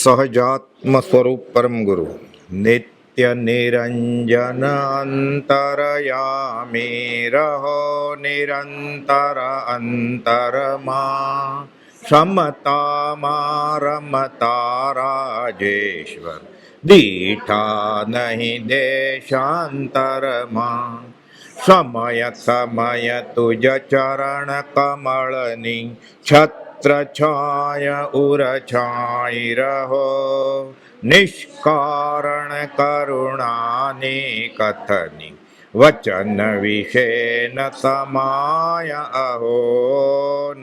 સહજાત્મ સ્વરૂપ પરમ ગુરુ નિત્ય નિરંજન અંતરયામી રહો નિરંતર અંતરમાં ક્ષમતામાં રમતા રાજેશ્વર દીઠા નહીં દેશાંતરમાં સમય સમય તુજ ચરણ કમળની છત્ર છાય ઉર છાઈ રહો નિષ્કારણ કરુણાની કથની વચન વિશે ન સમાય અહો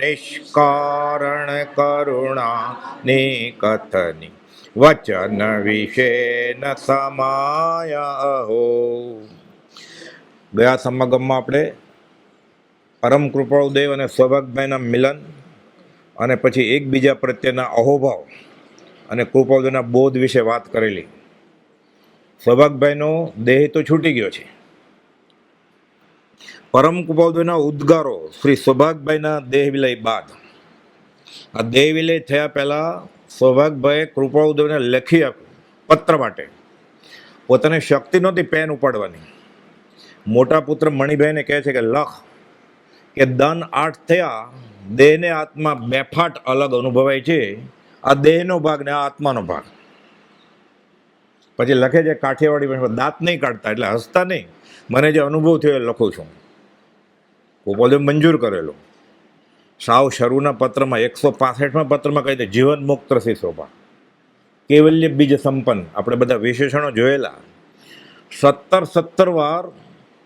નિષ્કારણ કરુણાની કથની વચન વિશે ન સમાય અહો. ગયા સમાગમમાં આપણે પરમ કૃપાળુદેવ અને સૌભાગભાઈના મિલન અને પછી એકબીજા પ્રત્યેના અહોભાવ અને કૃપાળુદેવના બોધ વિશે વાત કરેલી. સૌભાગભાઈનો દેહ તો છૂટી ગયો છે. પરમ કૃપાળુદેવના ઉદ્ગારો શ્રી સૌભાગભાઈના દેહ વિલય બાદ, આ દેહ વિલય થયા પહેલાં સૌભાગભાઈએ કૃપાળુદેવને લખી આપ્યું પત્ર માટે. પોતાની શક્તિ નહોતી પેન ઉપાડવાની. મોટા પુત્ર મણિભાઈને કહે છે કે લખ કે દન 8 થયા, દેહને આત્મા બેફાટ અલગ અનુભવાય છે. આ દેહનો ભાગ ને આ આત્માનો ભાગ. પછી લખે છે કાઠિયાવાડી દાંત નહીં કાઢતા, એટલે હસતા નહીં, મને જે અનુભવ થયો એ લખું છું. ગોપાલદેવ મંજૂર કરેલો. સાવ શરૂના પત્રમાં 165માં પત્રમાં કહી દે જીવન મુક્ત શ્રી શોભા કેવલ્ય બીજ સંપન્ન. આપણે બધા વિશેષણો જોયેલા. 17 વાર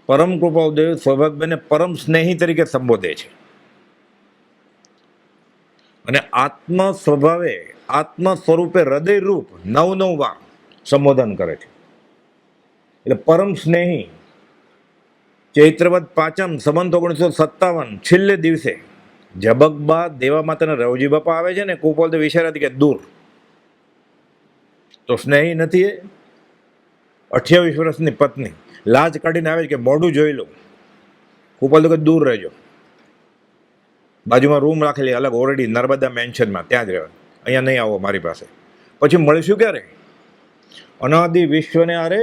પરમ કૃપાળુદેવ સૌભાગભાઈને પરમ સ્નેહી તરીકે સંબોધે છે અને આત્મ સ્વભાવે આત્મ સ્વરૂપે હૃદય રૂપ 9 વાર સંબોધન કરે છે. એટલે પરમ સ્નેહી. ચૈત્રવદ પાંચમ સંવત 1957 છેલ્લે દિવસે જબકબા દેવા માતાના રવજી બાપા આવે છે ને, કૃપાળુદેવ વિચાર્યા કે દૂર તો સ્નેહી નથી. એ 28 વર્ષની પત્ની લાજ કાઢીને આવે કે મોઢું જોઈ લો. કૃપાળુદેવ કે દૂર રહેજો, બાજુમાં રૂમ રાખેલી અલગ ઓલરેડી નર્મદા મેન્શનમાં, ત્યાં જ રહેવા, અહીંયા નહીં આવો મારી પાસે. પછી મળીશું ક્યારે? અનાદિ વિશ્વને આરે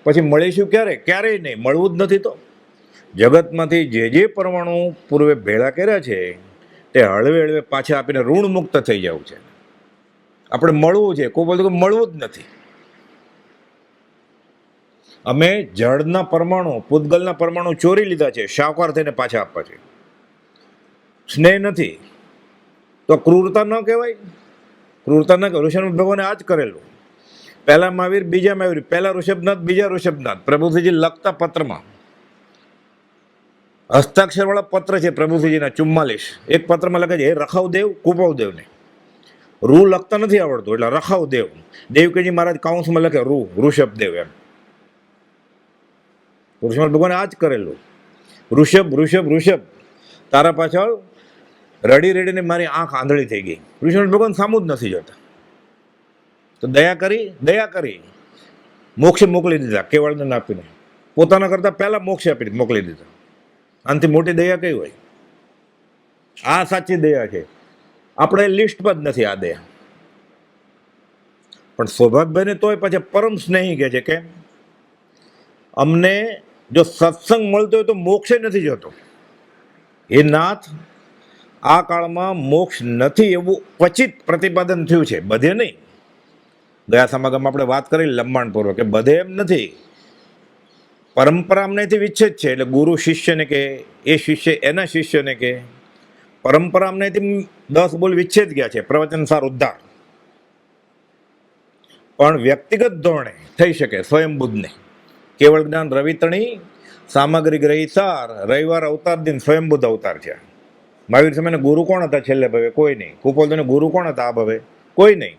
પછી મળીશું ક્યારે? ક્યારેય નહીં, મળવું જ નથી. તો જગતમાંથી જે પરમાણુ પૂર્વે ભેળા કર્યા છે તે હળવે હળવે પાછા આપીને ઋણ મુક્ત થઈ જવું છે. આપણે મળવું છે, કોઈ બોલતું મળવું જ નથી. અમે જળના પરમાણુ પૂતગલના પરમાણુ ચોરી લીધા છે, શાવકાર થઈને પાછા આપવા છે. સ્નેહ નથી તો ક્રૂરતા ન કહેવાય. ક્રૂરતા ન કહેવાય. ઋષભ ભગવાને આ જ કરેલું. પહેલા મહાવીર, બીજા મહાવીર, પહેલા ઋષભનાથ, બીજા ઋષભનાથ. પ્રભુશ્રીજી લખતા પત્રમાં હસ્તાક્ષરવાળા પત્ર છે પ્રભુશ્રીજીના 44. એક પત્રમાં લખે છે હે રખાવદેવ કૃપાળુદેવને. રૂ લખતા નથી આવડતું એટલે રખાવદેવ. દેવકીજી મહારાજ કાઉન્સમાં લખે રૂ ઋષભદેવ એમ. ઋષભ ભગવાને આ જ કરેલું. ઋષભ ઋષભ ઋષભ તારા પાછળ રડી રડીને મારી આંખ આંધળી થઈ ગઈ. ઋષભ ભગવાન સામું જ નથી જોતા. તો દયા કરી મોક્ષ મોકલી દીધા કેવળને આપીને. પોતાના કરતાં પહેલાં મોક્ષ આપી મોકલી દીધા. આનાથી મોટી દયા કઈ હોય? આ સાચી દયા છે. આપણે લિસ્ટમાં જ નથી આ દયા. પણ સૌભાગભાઈને તોય પછી પરમ સ્નેહી કહે છે કે અમને જો સત્સંગ મળતો હોય તો મોક્ષે નથી જતો. એ નાથ, આ કાળમાં મોક્ષ નથી એવું ક્વચિત પ્રતિપાદન થયું છે, બધે નહીં. ગયા સમાગમમાં આપણે વાત કરી લંબાણપૂર્વક કે બધે એમ નથી. પરંપરા અમનેથી વિચ્છેદ છે. એટલે ગુરુ શિષ્યને કે એ શિષ્ય એના શિષ્યને કે પરંપરા અમનેથી 10 બોલ વિચ્છેદ ગયા છે. પ્રવચન સાર ઉદ્ધાર પણ વ્યક્તિગત ધોરણે થઈ શકે. સ્વયંબુદ્ધને કેવળ જ્ઞાન રવિતણી સામગ્રી ગ્રહી સાર રવિવાર અવતાર દિન સ્વયંબુદ્ધ અવતાર છે. મહાવીર સમયને ગુરુ કોણ હતા છેલ્લે ભવે? કોઈ નહીં. કૃપાળુદેવને ગુરુ કોણ હતા આ ભવે? કોઈ નહીં.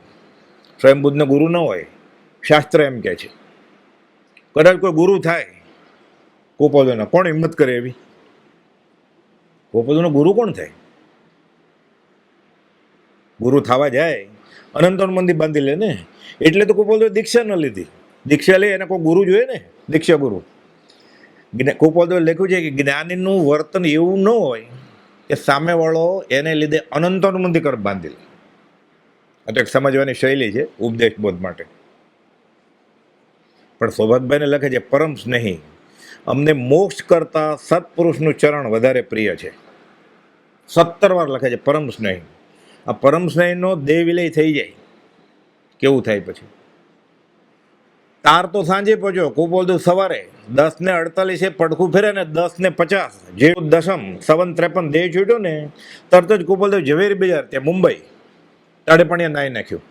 સ્વયંબુદ્ધને ગુરુ ન હોય, શાસ્ત્ર એમ કહે છે. કદાચ કોઈ ગુરુ થાય કૃપાળુદેવના, કોણ હિંમત કરે એવી? કૃપાળુદેવનો ગુરુ કોણ થાય? ગુરુ થવા જાય અનંતર મંદિર બાંધી લે ને. એટલે તો કૃપાળુદેવે દીક્ષા ન લીધી. દીક્ષા લે એને કોઈ ગુરુ જોઈએ ને, દીક્ષા ગુરુ. કૃપાળુદેવે લખ્યું છે કે જ્ઞાનીનું વર્તન એવું ન હોય કે સામેવાળો એને લીધે અનંતર મંદિર બાંધી લે. આ તો એક સમજવાની શૈલી છે ઉપદેશ બોધ માટે. પણ સૌભાગભાઈને લખે છે પરમ સ્નેહી, અમને મોક્ષ કરતા સત્પુરુષનું ચરણ વધારે પ્રિય છે. 17 વાર લખે છે પરમ સ્નેહી. આ પરમ સ્નેહીનો દેહ વિલય થઈ જાય કેવું થાય પછી? તાર તો સાંજે પહોંચ્યો, કુપોલદેવ સવારે 10:48 પડખું ફેરે ને 10:50 જે દશમ 7:53 દેહ છૂટ્યો ને તરત જ કુપોલદેવ ઝવેરી બજાર ત્યાં મુંબઈ તાડે પણ નાહી નાખ્યું.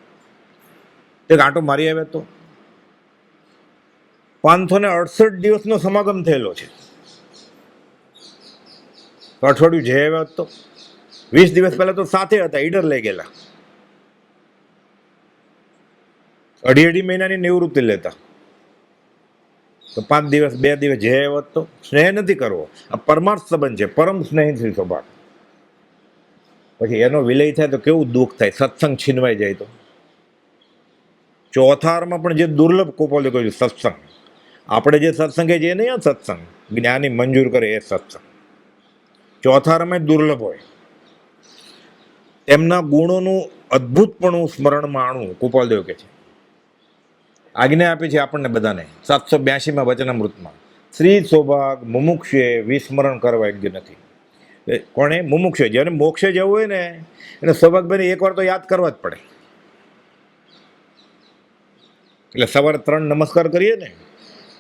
એક આંટો મારી આવ્યા તો 568 દિવસનો સમાગમ થયેલો છે. અઠવાડિયું જઈ આવ્યા તો 20 દિવસ પહેલા તો સાથે હતા, ઈડર લઈ ગયેલા. અઢી મહિનાની નિવૃત્તિ લેતા તો 5 દિવસ 2 દિવસ જઈ આવ્યા તો. સ્નેહ નથી કરવો, આ પરમાર્થ સંબંધ છે, પરમ સ્નેહી શ્રી સૌભાગ. પછી એનો વિલય થાય તો કેવું દુઃખ થાય, સત્સંગ છીનવાઈ જાય તો. ચોથારમાં પણ જે દુર્લભ કુપોલદેવ કહ્યું સત્સંગ, આપણે જે સત્સંગ એ નહીં, આ સત્સંગ જ્ઞાની મંજૂર કરે એ સત્સંગ ચોથારમાં દુર્લભ હોય. એમના ગુણોનું અદ્ભુતપણું સ્મરણમાં આણવું કુપાલદેવ કહે છે. આજ્ઞા આપી છે આપણને બધાને 782માં વચનામૃતમાં, શ્રી સૌભાગ મુમુક્ષે વિસ્મરણ કરવા યોગ્ય નથી. કોણે? મુમુક્ષે. જેને મોક્ષે જવું હોય ને એને સૌભાગભાઈને એકવાર તો યાદ કરવા જ પડે. એટલે સવારે 3 નમસ્કાર કરીએ ને,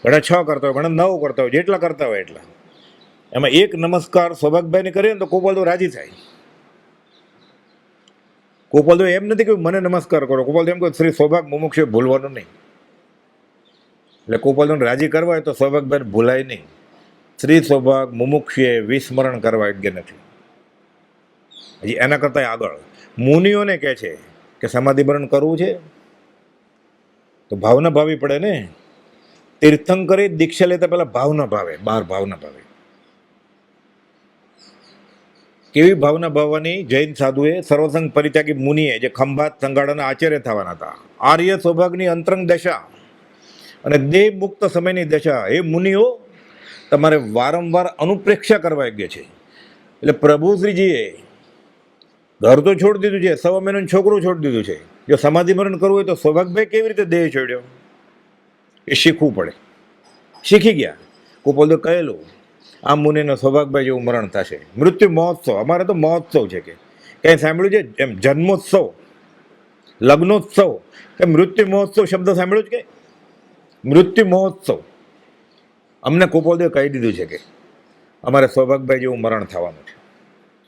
ઘણા 6 કરતા હોય, ઘણા 9 કરતા હોય, જેટલા કરતા હોય એટલા. એમાં એક નમસ્કાર સૌભાગભાઈને કરીએ ને તો કુપાલદેવ રાજી થાય. કુપાલદેવ એમ નથી કે મને નમસ્કાર કરો, કુપાલદેવ એમ કહે શ્રી સૌભાગ મુમુક્ષે ભૂલવાનું નહીં. એટલે કુપાલદેવને રાજી કરવા હોય તો સૌભાગભાઈને ભૂલાય નહીં. શ્રી સૌભાગ મુમુક્ષે વિસ્મરણ કરવા યોગ્ય નથી. હજી એના કરતાં આગળ મુનિઓને કહે છે કે સમાધિમરણ કરવું છે તો ભાવના ભાવી પડે ને. તીર્થંકરે દીક્ષા લેતા પહેલા ભાવના ભાવે, બહાર ભાવના ભાવે. કેવી ભાવના ભાવવાની? જૈન સાધુએ સર્વસંગ પરિત્યાગી મુનિએ જે ખંભાત સંગાળાના આચાર્ય થવાના હતા, આર્ય સૌભાગની અંતરંગ દશા અને દેહ મુક્ત સમયની દશા, એ મુનિઓ તમારે વારંવાર અનુપ્રેક્ષા કરવા યોગ્ય છે. એટલે પ્રભુશ્રીજીએ ઘર તો છોડી દીધું છે, 1.25 મહિનાનું છોકરું છોડી દીધું છે. જો સમાધિ મરણ કરવું હોય તો સૌભાગભાઈ કેવી રીતે દેહ છોડ્યો એ શીખવું પડે. શીખી ગયા. કુપાલદેવ કહેલું આ મુનિનો સૌભાગભાઈ જેવું મરણ થશે. મૃત્યુ મહોત્સવ, અમારે તો મહોત્સવ છે કે ક્યાંય સાંભળ્યું છે? એમ જન્મોત્સવ, લગ્નોત્સવ કે મૃત્યુ મહોત્સવ શબ્દ સાંભળ્યું છે કે? મૃત્યુ મહોત્સવ અમને કુપાલદેવ કહી દીધું છે કે અમારે સૌભાગભાઈ જેવું મરણ થવાનું છે.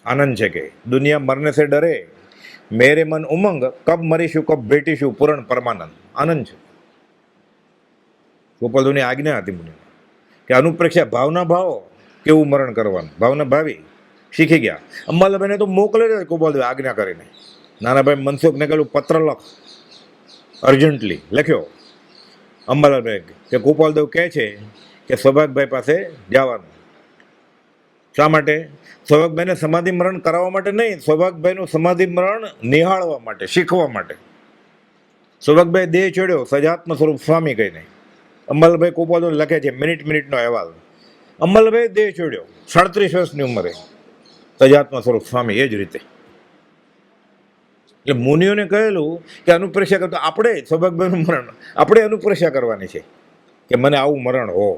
આનંદ છે કે દુનિયા મરને સે ડરે, મેરે મન ઉમંગ, કબ મરીશું કબ ભેટીશું પૂરણ પરમાનંદ. આનંદ છે. કુપાલદેવની આજ્ઞા હતી મુનિ કે અનુપ્રેક્ષા ભાવના ભાવો, કેવું મરણ કરવાનું, ભાવના ભાવી. શીખી ગયા. અંબાલાભાઈને તો મોકલે છે કુપાલદેવ આજ્ઞા કરીને. નાનાભાઈ મનસુખને કહ્યું પત્ર લખ, અર્જન્ટલી લખ્યો અંબાલાભાઈ કે કુપાલદેવ કહે છે કે સૌભાગભાઈ પાસે જવાનું. શા માટે? સૌભાગભાઈને સમાધિ મરણ કરાવવા માટે નહીં, સૌભાગભાઈનું સમાધિ મરણ નિહાળવા માટે, શીખવા માટે. સૌભાગભાઈ દેહ છોડ્યો સજાત્મ સ્વરૂપ સ્વામી કહીને. અંબાલાભાઈ કુપાલદેવ લખે છે મિનિટનો અહેવાલ. અંબાલાભાઈ દેહ છોડ્યો 37 વર્ષની ઉંમરે, સજાત્મ સ્વરૂપ સ્વામી એ જ રીતે. એટલે મુનિઓને કહેલું કે અનુપ્રેક્ષા કરતા આપણે સૌભાગભાઈનું મરણ આપણે અનુપ્રેક્ષા કરવાની છે કે મને આવું મરણ હો.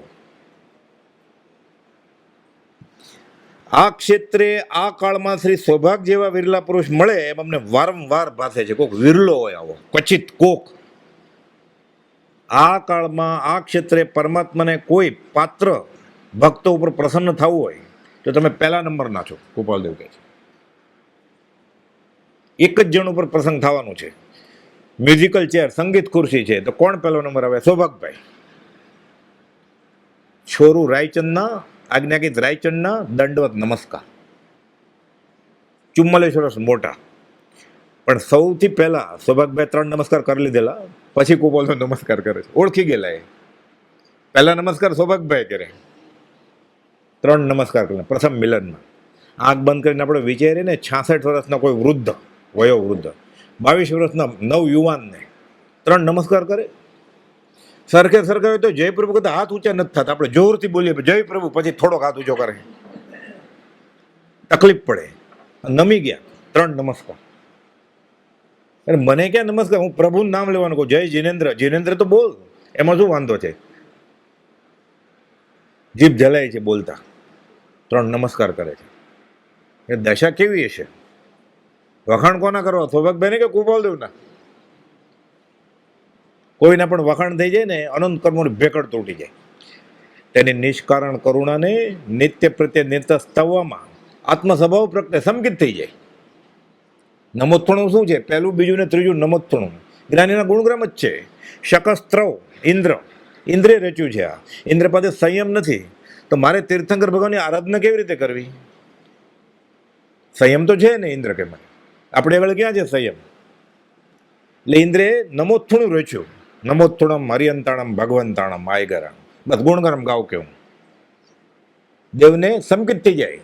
આ ક્ષેત્રે આ કાળમાં શ્રી સૌભાગ જેવા વિરલા પુરુષ મળે એમ અમને વારંવાર ભાસે છે. કોક વિરલો હોય આવો, ક્વચિત કોક. આ કાળમાં આ ક્ષેત્રે પરમાત્માને કોઈ પાત્ર ભક્તો ઉપર પ્રસન્ન થવું હોય તો તમે પહેલા નંબરના છો. કુપાલદેવ કહે છે એક જ જણ ઉપર પ્રસંગ થવાનું છે. મ્યુઝિકલ ચેર, સંગીત ખુરશી છે તો કોણ પહેલો નંબર આવે? સૌભાગભાઈ. છોરું રાયચંદના, આજ્ઞાકિત રાયચંદના દંડવત નમસ્કાર, 44 વર્ષ મોટા. પણ સૌથી પહેલા સૌભાગભાઈ 3 નમસ્કાર કરી લીધેલા, પછી કુપાલદેવ નમસ્કાર કરે છે. ઓળખી ગયેલા એ. પહેલા નમસ્કાર સૌભાગભાઈ કરે, 3 નમસ્કાર કરે પ્રથમ મિલનમાં. આંખ બંધ કરીને આપણે વિચારીએ ને 66 વર્ષના કોઈ વૃદ્ધ, વયોવૃદ્ધ 22 વર્ષના નવ યુવાનને 3 નમસ્કાર કરે. સરખે હોય તો જય પ્રભુ કહેતા હાથ ઊંચા નથી થતા. આપણે જોરથી બોલીએ જય પ્રભુ, પછી થોડોક હાથ ઊંચો કરે, તકલીફ પડે. નમી ગયા 3 નમસ્કાર. અને મને ક્યાં નમસ્કાર, હું પ્રભુનું નામ લેવાનું કહું, જય જિનેન્દ્ર, જિનેન્દ્ર તો બોલ, એમાં શું વાંધો છે? જીભ જલાય છે બોલતા, 3 નમસ્કાર કરે છે. એ દશા કેવી હશે? વખાણ કોના કરવા? સૌભાગભાઈને કે કુપાલદેવના? કોઈના પણ વખાણ થઈ જાય ને, અનંત કર્મોની ભેકડ તૂટી જાય. તેની નિષ્કારણ કરુણાને નિત્ય પ્રત્યે નિર્તસ્તવવામાં આત્મ સ્વભાવ પ્રત્યે સંકિત થઈ જાય. નમોત્થણું શું છે? પહેલું, બીજું ને ત્રીજું નમોત્થણું જ્ઞાનીના ગુણગ્રામ જ છે. શકસ્ત્રવ, ઇન્દ્ર, ઇન્દ્રે રચ્યું છે. આ ઇન્દ્ર પાસે સંયમ નથી, તો મારે તીર્થંકર ભગવાનની આરાધના કેવી રીતે કરવી? સંયમ તો છે ને ઇન્દ્ર કે મને, આપણે આગળ ક્યાં છે સંયમ? એટલે ઇન્દ્રે નમોત્થણું રચ્યું. નમોત્થણમ હરિયંતાણમ ભગવંતાણમ આયગરામ, બસ ગુણગરમ ગાવ કેવું. દેવને સંકિત થઈ જાય.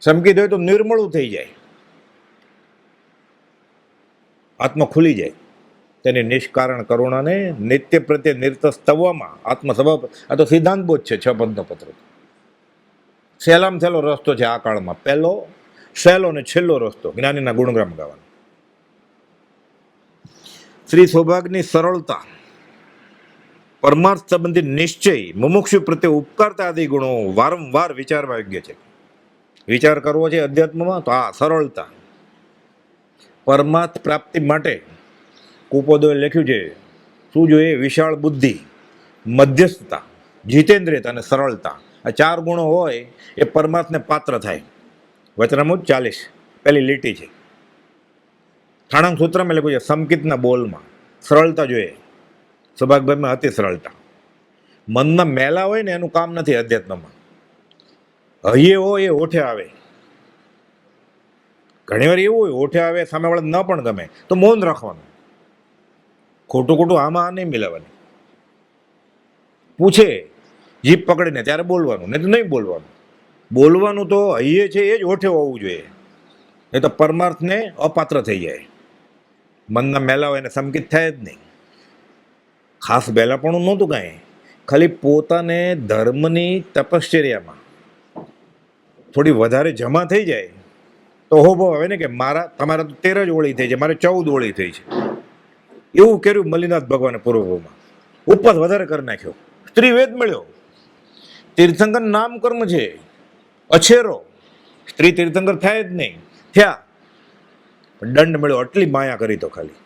સંકિત હોય તો નિર્મળું થઈ જાય, આત્મા ખુલી જાય. તેની નિષ્કારણ કરુણાને નિત્ય પ્રત્યે નિર્તસ્તવવામાં આત્મ સ્વભાવ. આ તો સિદ્ધાંત બોધ છે 6 પંથનો પત્ર. સહેલામાં સહેલો રસ્તો છે આ કાળમાં, પહેલો સહેલો ને છેલ્લો રસ્તો જ્ઞાનીના ગુણગ્રામ ગાવાનો. શ્રી સૌભાગની સરળતા, પરમાર્થ સંબંધી નિશ્ચય, મુમુક્ષુ પ્રત્યે ઉપકારતા આદિ ગુણો વારંવાર વિચારવા યોગ્ય છે. વિચાર કરવો છે અધ્યાત્મમાં તો આ સરળતા. પરમાર્થ પ્રાપ્તિ માટે કુપોદોએ લખ્યું છે શું જોઈએ? વિશાળ બુદ્ધિ, મધ્યસ્થતા, જીતેન્દ્રિયતા અને સરળતા. આ 4 ગુણો હોય એ પરમાર્થને પાત્ર થાય. વચનામૃત 40 પહેલી લીટી છે. થાણાંગ સૂત્રમાં લખ્યું છે સંકિતના બોલમાં સરળતા જોઈએ. સૌભાગભાઈમાં હતી સરળતા. મનમાં મેલા હોય ને એનું કામ નથી અધ્યાત્મમાં. હૈયે હોય એ ઓઠે આવે. ઘણીવાર એવું હોય ઓઠે આવે, સામેવાળા ન પણ ગમે તો મૌન રાખવાનું. ખોટું ખોટું આમાં નહીં મિલાવવાની. પૂછે જીભ પકડીને ત્યારે બોલવાનું, નહીં તો નહીં બોલવાનું. બોલવાનું તો હૈયે છે એ જ ઓઠે હોવું જોઈએ, નહીં તો પરમાર્થને અપાત્ર થઈ જાય. મનના મેલા હોય એને સંકિત થાય જ નહીં. ખાસ બેલાપણું નહોતું કાંઈ, ખાલી પોતાને ધર્મની તપશ્ચર્યામાં થોડી વધારે જમા થઈ જાય તો હોબો આવે ને કે તમારા તો 13 જ ઓળી થઈ છે, મારે 14 ઓળી થઈ છે. એવું કર્યું મલ્લિનાથ ભગવાને પૂર્વભૂમાં. ઉપવાસ વધારે કરી નાખ્યો. સ્ત્રી વેદ મળ્યો. તીર્થંકર નામ કર્મ છે, અછેરો. સ્ત્રી તીર્થંકર થાય જ નહીં, થયા દંડ મળ્યો. આટલી માયા કરી તો ખાલી.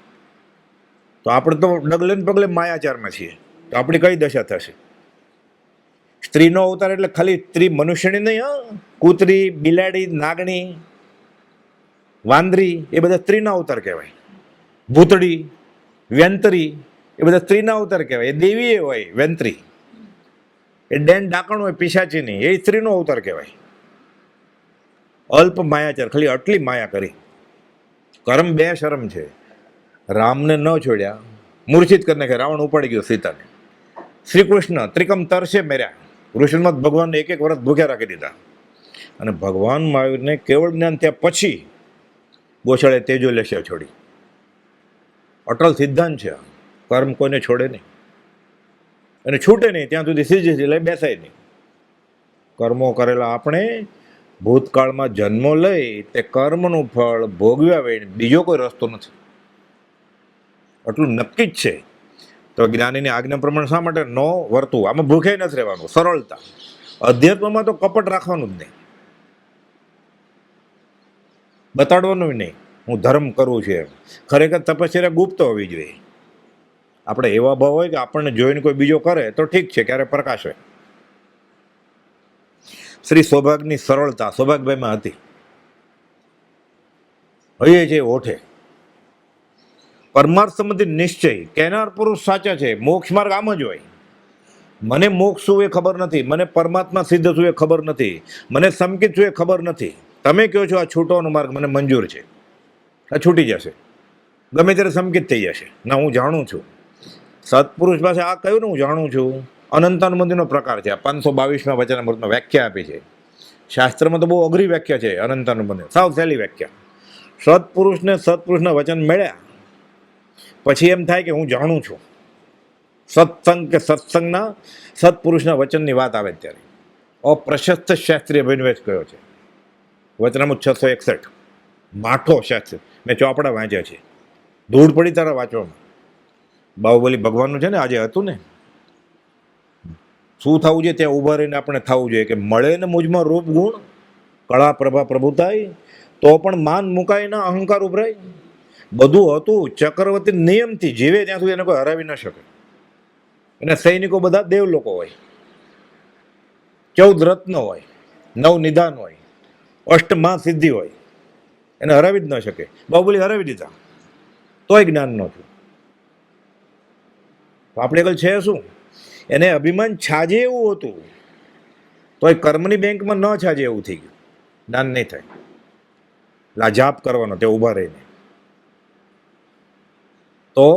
તો આપણે તો ડગલે ને પગલે માયાચારમાં છીએ, તો આપણી કઈ દશા થશે? સ્ત્રીનો અવતાર એટલે ખાલી સ્ત્રી મનુષ્યની નહીં, હા, કૂતરી, બિલાડી, નાગણી, વાંદરી એ બધા સ્ત્રીના અવતાર કહેવાય. ભૂતડી, વ્યંતરી એ બધા સ્ત્રીના અવતાર કહેવાય. એ દેવી એ હોય વ્યંતરી. એ ડેન ડાકણ હોય પિશાચીની, એ સ્ત્રીનો અવતાર કહેવાય. અલ્પ માયાચાર, ખાલી આટલી માયા કરી. કર્મ 2 શરમ છે. રામને ન છોડ્યા, મૂર્છિત કરીને કે રાવણ ઉપાડી ગયો સીતાને. શ્રી કૃષ્ણ ત્રિકમ તરસે મેર્યા. કૃષ્ણમાં ભગવાનને 1 વર્ષ ભૂખ્યા રાખી દીધા. અને ભગવાન મહાવીરને કેવળ જ્ઞાન થયા પછી ગોશાળે તેજો લેશે છોડી. અટલ સિદ્ધાંત છે. કર્મ કોઈને છોડે નહીં અને છૂટે નહીં ત્યાં સુધી સીધી લઈ બેસાય નહીં. કર્મો કરેલા આપણે ભૂતકાળમાં જન્મો લઈ તે કર્મનું ફળ ભોગવ્યા વગર બીજો કોઈ રસ્તો નથી. આટલું નક્કી જ છે. તો જ્ઞાનીની આજ્ઞા પ્રમાણે શા માટે ન વર્તવું? આમાં ભૂખે નથી રહેવાનું, સરળતા. અધ્યાત્મમાં તો કપટ રાખવાનું જ નહીં, બતાડવાનું નહીં હું ધર્મ કરું છું એમ. ખરેખર તપશ્ચર્યા ગુપ્ત હોવી જોઈએ. આપણે એવા ભાવ હોય કે આપણને જોઈને કોઈ બીજો કરે તો ઠીક છે, ક્યારે પ્રકાશે. શ્રી સૌભાગની સરળતા સૌભાગભાઈમાં હતી. હૈયે છે ઓઠે. પરમાર્થ સંબંધી નિશ્ચય, કહેનાર પુરુષ સાચા છે. મોક્ષ માર્ગ આમ જ હોય. મને મોક્ષ શું એ ખબર નથી, મને પરમાત્મા સિદ્ધ શું એ ખબર નથી, મને સંકિત શું એ ખબર નથી. તમે કહો છો આ છૂટવાનો માર્ગ મને મંજૂર છે, આ છૂટી જશે, ગમે ત્યારે સંકિત થઈ જશે. ના, હું જાણું છું. સત્પુરુષ પાસે આ કહ્યું ને હું જાણું છું. અનંતાનુબંધીનો પ્રકાર છે. આ 522માં વચનામૃતમાં વ્યાખ્યા આપી છે. શાસ્ત્રમાં તો બહુ અઘરી વ્યાખ્યા છે અનંતાનુબંધી, સાવ સહેલી વ્યાખ્યા. સત્પુરુષના વચન મળ્યા પછી એમ થાય કે હું જાણું છું. સત્સંગ કે સત્સંગના સત્પુરુષના વચનની વાત આવે ત્યારે અપ્રશસ્ત શાસ્ત્રીય અભિનિવેશ કયો છે. વચનામૃત 661 માઠો શાસ્ત્ર, મેં ચોપડા વાંચ્યા છે. ધૂળ પડી તારા વાંચવામાં. બાહુબલી ભગવાનનું છે ને આજે હતું ને, શું થવું જોઈએ ત્યાં ઊભા રહીને આપણે થવું જોઈએ કે મળે ને મુજમાં રૂપ ગુણ કળા પ્રભા પ્રભુતાય, તો પણ માન મુકાય ના અહંકાર ઉભરાય. બધું હતું ચક્રવર્તી નિયમથી જીવે ત્યાં સુધી એને કોઈ હરાવી ન શકે. અને સૈનિકો બધા દેવ લોકો હોય, 14 રત્ન હોય, 9 નિદાન હોય, અષ્ટમા સિદ્ધિ હોય, એને હરાવી જ ન શકે. બાહુબલી હરાવી દીધા તોય જ્ઞાન ન થયું. તો આપણે કલ છે શું, એને અભિમાન છાજે એવું હતું તોય કર્મની બેંકમાં ન છાજે એવું થઈ ગયું. જ્ઞાન નહીં થાય. લાજાપ કરવાનો તે ઊભા રહીને, તો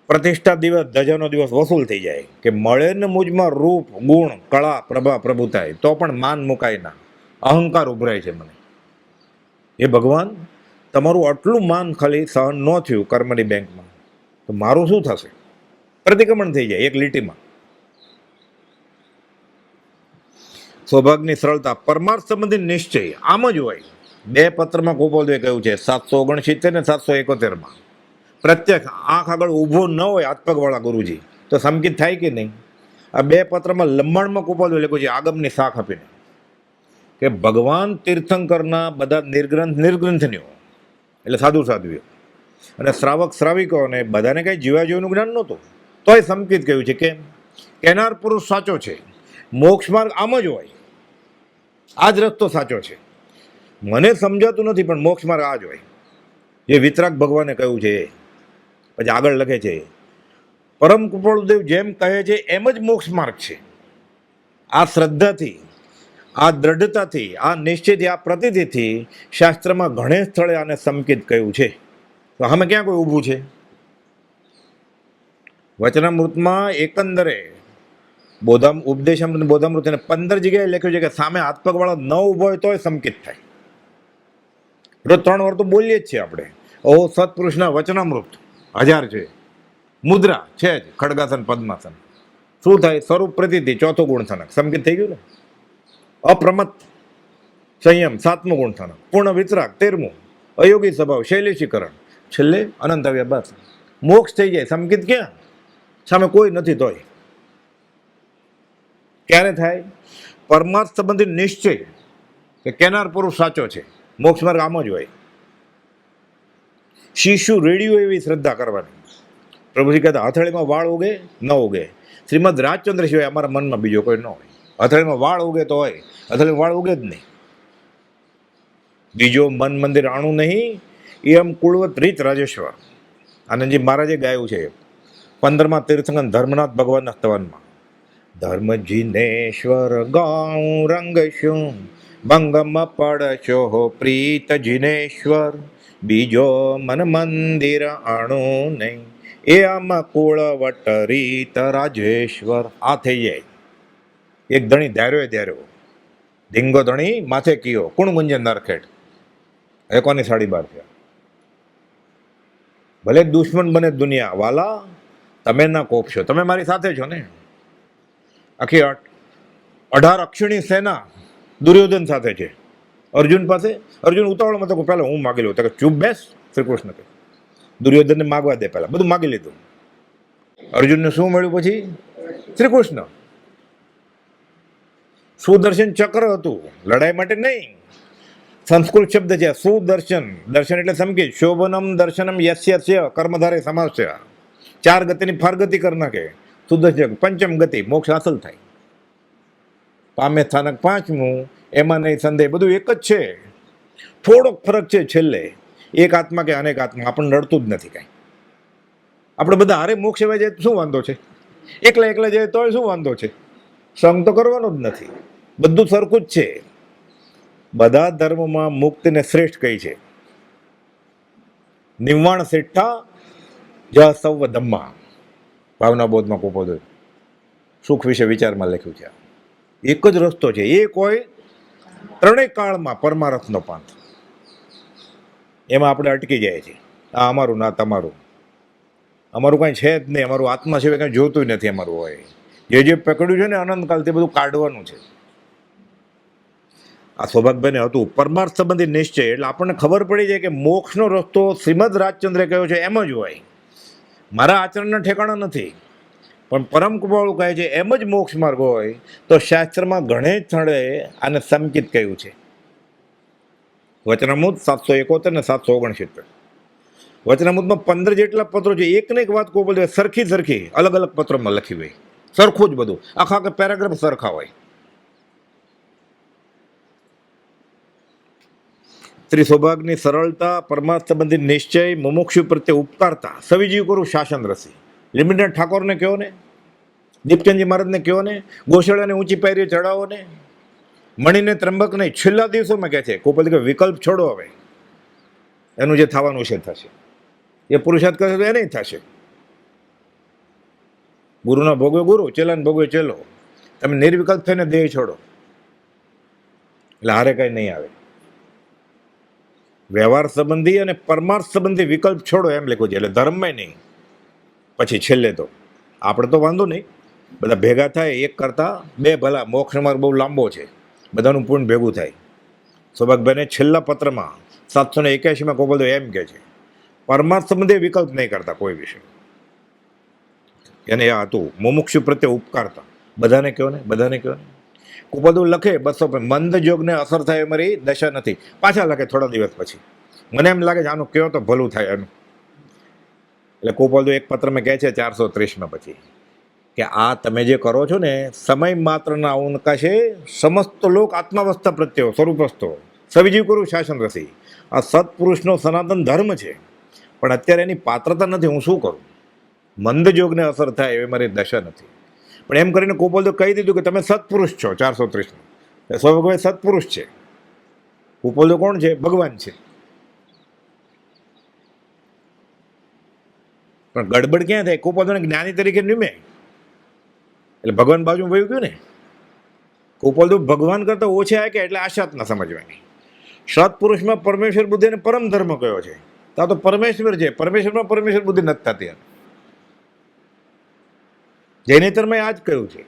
પ્રતિષ્ઠા દિવસ ધજાનો દિવસ વસૂલ થઈ જાય કે મળે ને મુજમાં રૂપ ગુણ કળા પ્રભા પ્રભુતાય, તો પણ માન મુકાય ના અહંકાર ઉભરાય છે મને. એ ભગવાન તમારું આટલું માન ખાલી સહન ન થયું કર્મની બેંકમાં, તો મારું શું થશે? પ્રતિક્રમણ થઈ જાય એક લીટીમાં. સૌભાગ્યની સરળતા, પરમાર્થ સંબંધી નિશ્ચય આમ જ હોય. 2 પત્રમાં ગોપાલદેવે કહ્યું છે 769 ને 771માં. પ્રત્યક્ષ આંખ આગળ ઊભો ન હોય હાથ પગવાળા ગુરુજી તો સંકિત થાય કે નહીં? આ 2 પત્રમાં લંબાણમાં ગોપાલદેવે લખ્યું છે આગમની શાખ આપીને કે ભગવાન તીર્થંકરના બધા નિર્ગ્રંથનીઓ એટલે સાધુ સાધ્વીઓ અને શ્રાવક શ્રાવિકોને બધાને કંઈ જીવાજીવનું જ્ઞાન નહોતું, તોય સંકિત કહ્યું છે કે કેનાર પુરુષ સાચો છે, મોક્ષ માર્ગ આમ જ હોય, આ જ રસ્તો સાચો છે. મને સમજાતું નથી પણ મોક્ષ માર્ગ આ જ હોય. જે વિતરાગ ભગવાને કહ્યું છે. પછી આગળ લખે છે પરમ કૃપાળુદેવ જેમ કહે છે એમ જ મોક્ષ માર્ગ છે. આ શ્રદ્ધાથી, આ દ્રઢતાથી, આ નિશ્ચયથી, આ પ્રતિથિથી શાસ્ત્રમાં ઘણે સ્થળે આને સંકિત કહ્યું છે. તો અમે ક્યાં કોઈ ઊભું છે? વચનામૃતમાં એકંદરે ઉપદેશામૃત બોધામૃત એને 15 જગ્યાએ લખ્યું છે કે સામે હાથ પગવાળો ન ઊભો હોય તોય સંકિત થાય. રોજ 3 વાર તો બોલીએ જ છીએ આપણે. ઓ સત્પુરુષના વચનામૃત 1000 છે. મુદ્રા છે જ, ખડગાસન પદ્માસન. શું થાય? સ્વરૂપ પ્રતિથી 4થો ગુણ થનક સંકિત થઈ ગયું ને. અપ્રમત સંયમ 7મો ગુણ થનક. પૂર્ણ વિતરાગ 13મું. અયોગી સ્વભાવ શૈલેષીકરણ છેલ્લે અનંત આવ્યા બસ મોક્ષ થઈ જાય. સંકિત ક્યાં? સામે કોઈ નથી તોય. ક્યારે થાય? પરમાર્થ સંબંધી નિશ્ચય કે કેનાર પુરુષ સાચો છે, મોક્ષ માર્ગ આમ જ હોય. શિશુ રેડિયો એવી શ્રદ્ધા કરવાની. પ્રભુજી કહેતા હથેળીમાં વાળ ઉગે ન ઉગે, શ્રીમદ રાજચંદ્ર સિવાય અમારા મનમાં બીજો કોઈ ન હોય. હથેળીમાં વાળ ઉગે તો હોય, હથેળીમાં વાળ ઉગે જ નહીં. બીજો મન મંદિર આણું નહીં એમ કુળવત રીત રાજેશ્વર. આનંદજી મહારાજે ગાયું છે 15મા તીર્થંકર ધર્મનાથ ભગવાનના સ્તવનમાં. ધર્મ જીનેશ્વર ગાઉ રંગ શું ભંગમ પડશો પ્રીત જીનેશ્વર, બીજો મન મંદિર આણું નહીં એ આમાં કુળવટ રીત રાજેશ્વર. આ થઈ જાય. એક ધણી ધાર્યો ધીંગો ધણી માથે કીયો કુણ ગુંજન નરખેડ. એ કોની સાડી બાર છે? ભલે દુશ્મન બને દુનિયા વાલા, તમે ના કોપશો, તમે મારી સાથે છો ને. આખી 18 અક્ષણી સેના દુર્યોધન સાથે છે. અર્જુન પાસે, અર્જુન ઉતાવળમાં તો પહેલા હું માગી લઉં. તો કે ચૂપ બેસ, શ્રી કૃષ્ણ કે દુર્યોધનને માગવા દે, પહેલા બધું માગી લીધું. અર્જુનને શું મળ્યું પછી? શ્રી કૃષ્ણ. સુદર્શન ચક્ર હતું, લડાઈ માટે નહીં. સંસ્કૃત શબ્દ છે સુદર્શન. દર્શન એટલે સમકી શોભનમ દર્શનમ યસ્ય કર્મધારે સમાસ્ય. 4 ગતિની ફારગતિ કરી નાખે. સુદર્શન પંચમ ગતિ, મોક્ષ હાંસલ થાય. પામે સ્થાનક 5મું, એમાં નહીં સંદેહ, બધું એક જ છે. થોડોક ફરક છે છેલ્લે, એક આત્મા કે અનેક આત્મા. આપણને નડતું જ નથી કાંઈ. આપણે બધા હારે મોક્ષ એવા જાય તો શું વાંધો છે? એકલા જાય તોય શું વાંધો છે? સંગ તો કરવાનો જ નથી. બધું સરખું જ છે. બધા ધર્મમાં મુક્તિને શ્રેષ્ઠ કહી છે. નિર્વાણ શેઠા જ સૌ ધમ્મા. ભાવના બોધમાં કોપોદો સુખ વિશે વિચારમાં લખ્યું છે. એક જ રસ્તો છે, એ કોઈ ત્રણેય કાળમાં પરમારથનો પાંથ. એમાં આપણે અટકી જાય છે. આ અમારું ના તમારું, અમારું કાંઈ છે જ નહીં. અમારું આત્મા સિવાય કાંઈ જોતું નથી. અમારું હોય જે પકડ્યું છે ને અનંતકાલ તે બધું કાઢવાનું છે. આ સૌભાગ્યભાઈને હતું પરમાર્થ સંબંધી નિશ્ચય, એટલે આપણને ખબર પડી જાય કે મોક્ષનો રસ્તો શ્રીમદ રાજચંદ્રે કહ્યો છે એમ જ હોય, મારા આચરણના ઠેકાણા નથી. પણ પરમ કૃપાળુ કહે છે એમ જ મોક્ષ માર્ગ હોય તો શાસ્ત્રમાં ઘણે સ્થળે આને સંકિત કહ્યું છે. વચનામૃત 771 ને 769. વચનામૃતમાં 15 જેટલા પત્રો છે, એક ને એક વાત કોઈ બોલે સરખી અલગ અલગ પત્રોમાં લખી હોય, સરખું જ બધું, આખા પેરાગ્રાફ સરખા હોય. શ્રી સૌભાગની સરળતા, પરમાર્થ સંબંધી નિશ્ચય, મુમુક્ષુ પ્રત્યે ઉપકારતા, સવિજીવ કરું શાસન રસી. લીમડીના ઠાકોરને કહો ને, દીપચંદજી મહારાજને કહો ને, ગોશાળાને ઊંચી પાયરીએ ચડાવો ને, મણીને ત્રંબક નહીં, છેલ્લા દિવસોમાં કહે છે કોપલ કે વિકલ્પ છોડો, હવે એનું જે થવાનું છે થશે, એ પુરુષાર્થ કરશે તો એ નહીં થશે. ગુરુના ભોગવે ગુરુ, ચેલાને ભોગવે ચેલો, તમે નિર્વિકલ્પ થઈને દેહ છોડો એટલે હારે કાંઈ નહીં આવે. વ્યવહાર સંબંધી અને પરમાર્થ સંબંધી વિકલ્પ છોડો એમ લખ્યું છે, એટલે ધર્મમાં નહીં. પછી છેલ્લે તો આપણે તો વાંધો નહીં, બધા ભેગા થાય, એક કરતાં બે ભલા. મોક્ષ માર્ગ બહુ લાંબો છે, બધાનું પૂર્ણ ભેગું થાય. સૌભાગ્યભાઈને છેલ્લા પત્રમાં 781માં કોબલદો એમ કહે છે પરમાર્થ સંબંધી વિકલ્પ નહીં કરતા કોઈ વિષય. એને આ હતું મુમુક્ષુ પ્રત્યે ઉપકારતા, બધાને કહો ને, બધાને કહો ને. કોપલદો લખે 200 મંદ જોગને અસર થાય એ મારી દશા નથી, પાછા લખે થોડા દિવસ પછી. મને એમ લાગે છે આનું કહો તો ભલું થાય એનું. એટલે કોપલદો એક પત્રમાં કહે છે 430માં પછી કે આ તમે જે કરો છો ને, સમય માત્રના અવકાશે સમસ્ત લોક આત્માવસ્થા પ્રત્યે સ્વરૂપસ્તો સવિજીવ કરું શાસન રસી. આ સત્પુરુષનો સનાતન ધર્મ છે, પણ અત્યારે એની પાત્રતા નથી, હું શું કરું? મંદ જોગને અસર થાય એવી મારી દશા નથી. પણ એમ કરીને કોપલદો કહી દીધું કે તમે સત્પુરુષ છો. 430 સૌભાગ્યભાઈ સત્પુરુષ છે. કોપલદો કોણ છે? ભગવાન છે. પણ ગડબડ ક્યાં થાય? કોપલદોને જ્ઞાની તરીકે નિમે એટલે ભગવાન બાજુ વયું ગયું ને. કોપલદો ભગવાન કરતા ઓછા આવે કે એટલે આશાત ના સમજવાની. સત્પુરુષમાં પરમેશ્વર બુદ્ધિ અને પરમ ધર્મ કયો છે, ત્યાં તો પરમેશ્વર છે, પરમેશ્વરમાં પરમેશ્વર બુદ્ધિ નથી થતી. જૈનેતરમાં આ જ કહ્યું છે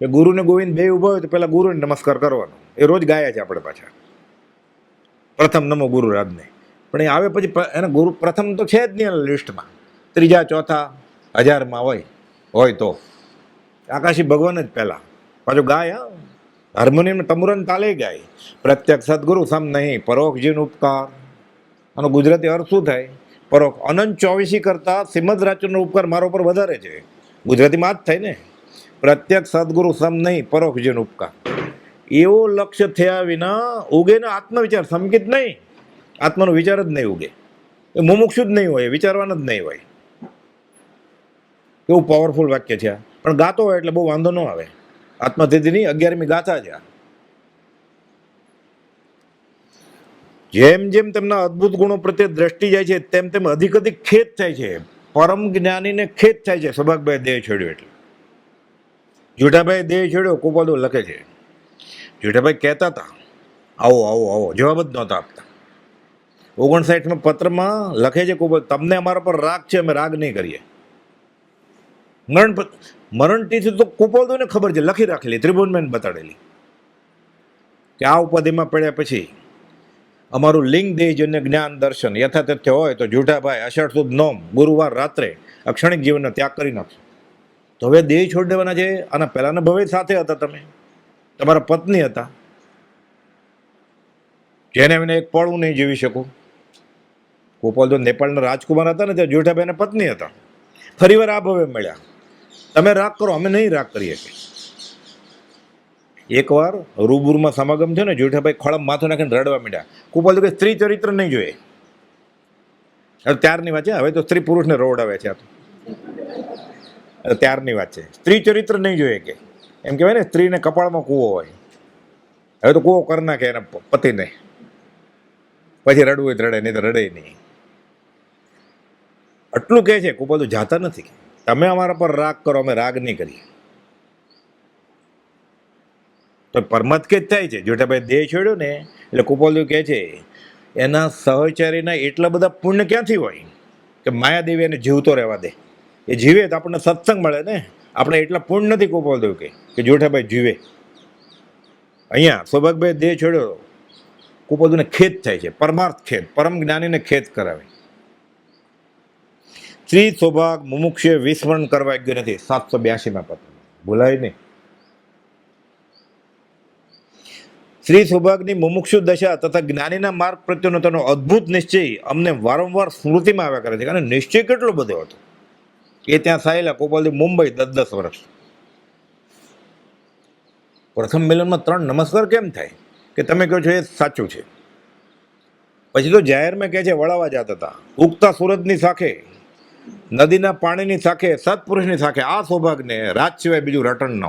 કે ગુરુને ગોવિંદ બે ઉભા હોય તો પહેલા ગુરુને નમસ્કાર કરવાનો. એ રોજ ગાયા છે આપણે પાછા, પ્રથમ નમો ગુરુ રાજને. પણ એ આવે પછી એને ગુરુ પ્રથમ તો છે જ નહીં લિસ્ટમાં, ત્રીજા ચોથા 1000માં હોય તો આકાશી ભગવાન જ પહેલા. પાછું ગાય, હાર્મોનિયમ તમુરન તાલે ગાય, પ્રત્યક્ષ સદગુરુ સમ નહીં, પરોક્ષ જીન ઉપકાર. આનો ગુજરાતી અર્થ શું થાય? પરોક્ષ અનંત 24 કરતા શ્રીમદ રાજચંદ્રનો ઉપકાર મારો પર વધારે છે. ગુજરાતીમાં જ થાય ને, પ્રત્યક્ષ સદગુરુ સમ નહીં, પરોક્ષ જીન ઉપકાર. એવો લક્ષ્ય થયા વિના ઉગે ને આત્મવિચાર, સંકિત નહીં, આત્માનો વિચાર જ નહીં ઉગે. એ મુમુક્ષુ જ નહીં હોય, વિચારવાના જ નહીં હોય. કેવું પાવરફુલ વાક્ય છે. પણ ગાતો હોય એટલે બહુ વાંધો ન આવે. આત્મસિદ્ધિની 11મી ગાથા છે. જેમ જેમ તેમના અદ્ભુત ગુણો પ્રત્યે દ્રષ્ટિ જાય છે તેમ તેમ અધિક ખેદ થાય છે. પરમ જ્ઞાનીને ખેદ થાય છે સૌભાગભાઈ દેહ છોડ્યો એટલે. જુઠાભાઈ દેહ છોડ્યો કોપલદો લખે છે. જુઠાભાઈ કહેતા હતા આવો આવો આવો, જવાબ જ નહોતા આપતા. 59માં પત્રમાં લખે છે કોપલ, તમને અમારા પર રાગ છે, અમે રાગ નહીં કરીએ. મરણ તિથિ તો કોપલદોને ખબર છે, લખી રાખેલી, ત્રિભુવનમેન બતાડેલી કે આ ઉપાધિમાં પડ્યા પછી અમારું લિંગ દેહજન્ય જ્ઞાન દર્શન યથાતથ્ય હોય તો જુઠાભાઈ અષાઢ સુદ નોમ ગુરુવાર રાત્રે અક્ષણિક જીવનનો ત્યાગ કરી નાખશો. તો હવે દેહ છોડી દેવાના છે. આના પહેલાના ભવે સાથે હતા, તમે તમારા પત્ની હતા, જેને એને એક પળ હું નહીં જીવી શકું. કોપલદો નેપાળના રાજકુમાર હતા ને, ત્યાં જુઠાભાઈના પત્ની હતા. ફરીવાર આ ભવે મળ્યા. તમે રાગ કરો, અમે નહીં રાગ કરીએ. એકવાર રૂબરૂમાં સમાગમ થયો ને, જુઠાભાઈ ખોળામાં માથું નાખીને રડવા માંડ્યા. કોપલદો કે સ્ત્રી ચરિત્ર નહીં જોઈએ. હવે ત્યારની વાત છે, હવે તો સ્ત્રી પુરુષને રોવડાવે છે. ત્યારની વાત છે, સ્ત્રી ચરિત્ર નહીં જોઈએ કે એમ કહેવાય ને, સ્ત્રીને કપાળમાં કૂવો હોય. હવે તો કૂવો કરી નાખે એના પતિને, પછી રડવું હોય તો રડે, નહીં તો રડે નહીં. આટલું કહે છે. કોપલદો જાતા નથી. તમે અમારા પર રાગ કરો, અમે રાગ નહીં કરીએ. તો પરમત કે જ થાય છે. જુઠાભાઈ દેહ છોડ્યો ને એટલે કોપલદો કહે છે એના સહચારીના એટલા બધા પુણ્ય ક્યાંથી હોય કે માયાદેવી એને જીવતો રહેવા દે. એ જીવે તો આપણને સત્સંગ મળે ને. આપણે એટલા પુણ્ય નથી કોપલદો કે જુઠાભાઈ જીવે. અહીંયા સૌભાગભાઈ દેહ છોડ્યો, કુપોદને ખેદ થાય છે, પરમાર્થ ખેદ, પરમ જ્ઞાનીને ખેદ કરાવે. શ્રી સૌભાગ મુમુક્ષે વિસ્મરણ કરવા યોગ્ય નથી, 782માં પત્ર, ભૂલાય નહીં. શ્રી સૌભાગની મુમુક્ષુ દશા તથા જ્ઞાનીના માર્ગ પ્રત્યેનો તેનો અદ્ભુત નિશ્ચય અમને વારંવાર સ્મૃતિમાં આવ્યા કરે છે. કારણ નિશ્ચય કેટલો બધો હતો. એ ત્યાં સાયેલા ગોપાલજી મુંબઈ 10-10 વર્ષ. પ્રથમ મિલનમાં 3 નમસ્કાર કેમ થાય કે તમે કહો છો એ સાચું છે. પછી તો જાહેરમાં કહે છે વળાવા જતા હતા, ઉગતા સૂરજની સાથે, નદીના પાણીની સાથે, સત્પુરુષની સાથે. આ સૌભાગને રાજ સિવાય બીજું રટણ ન.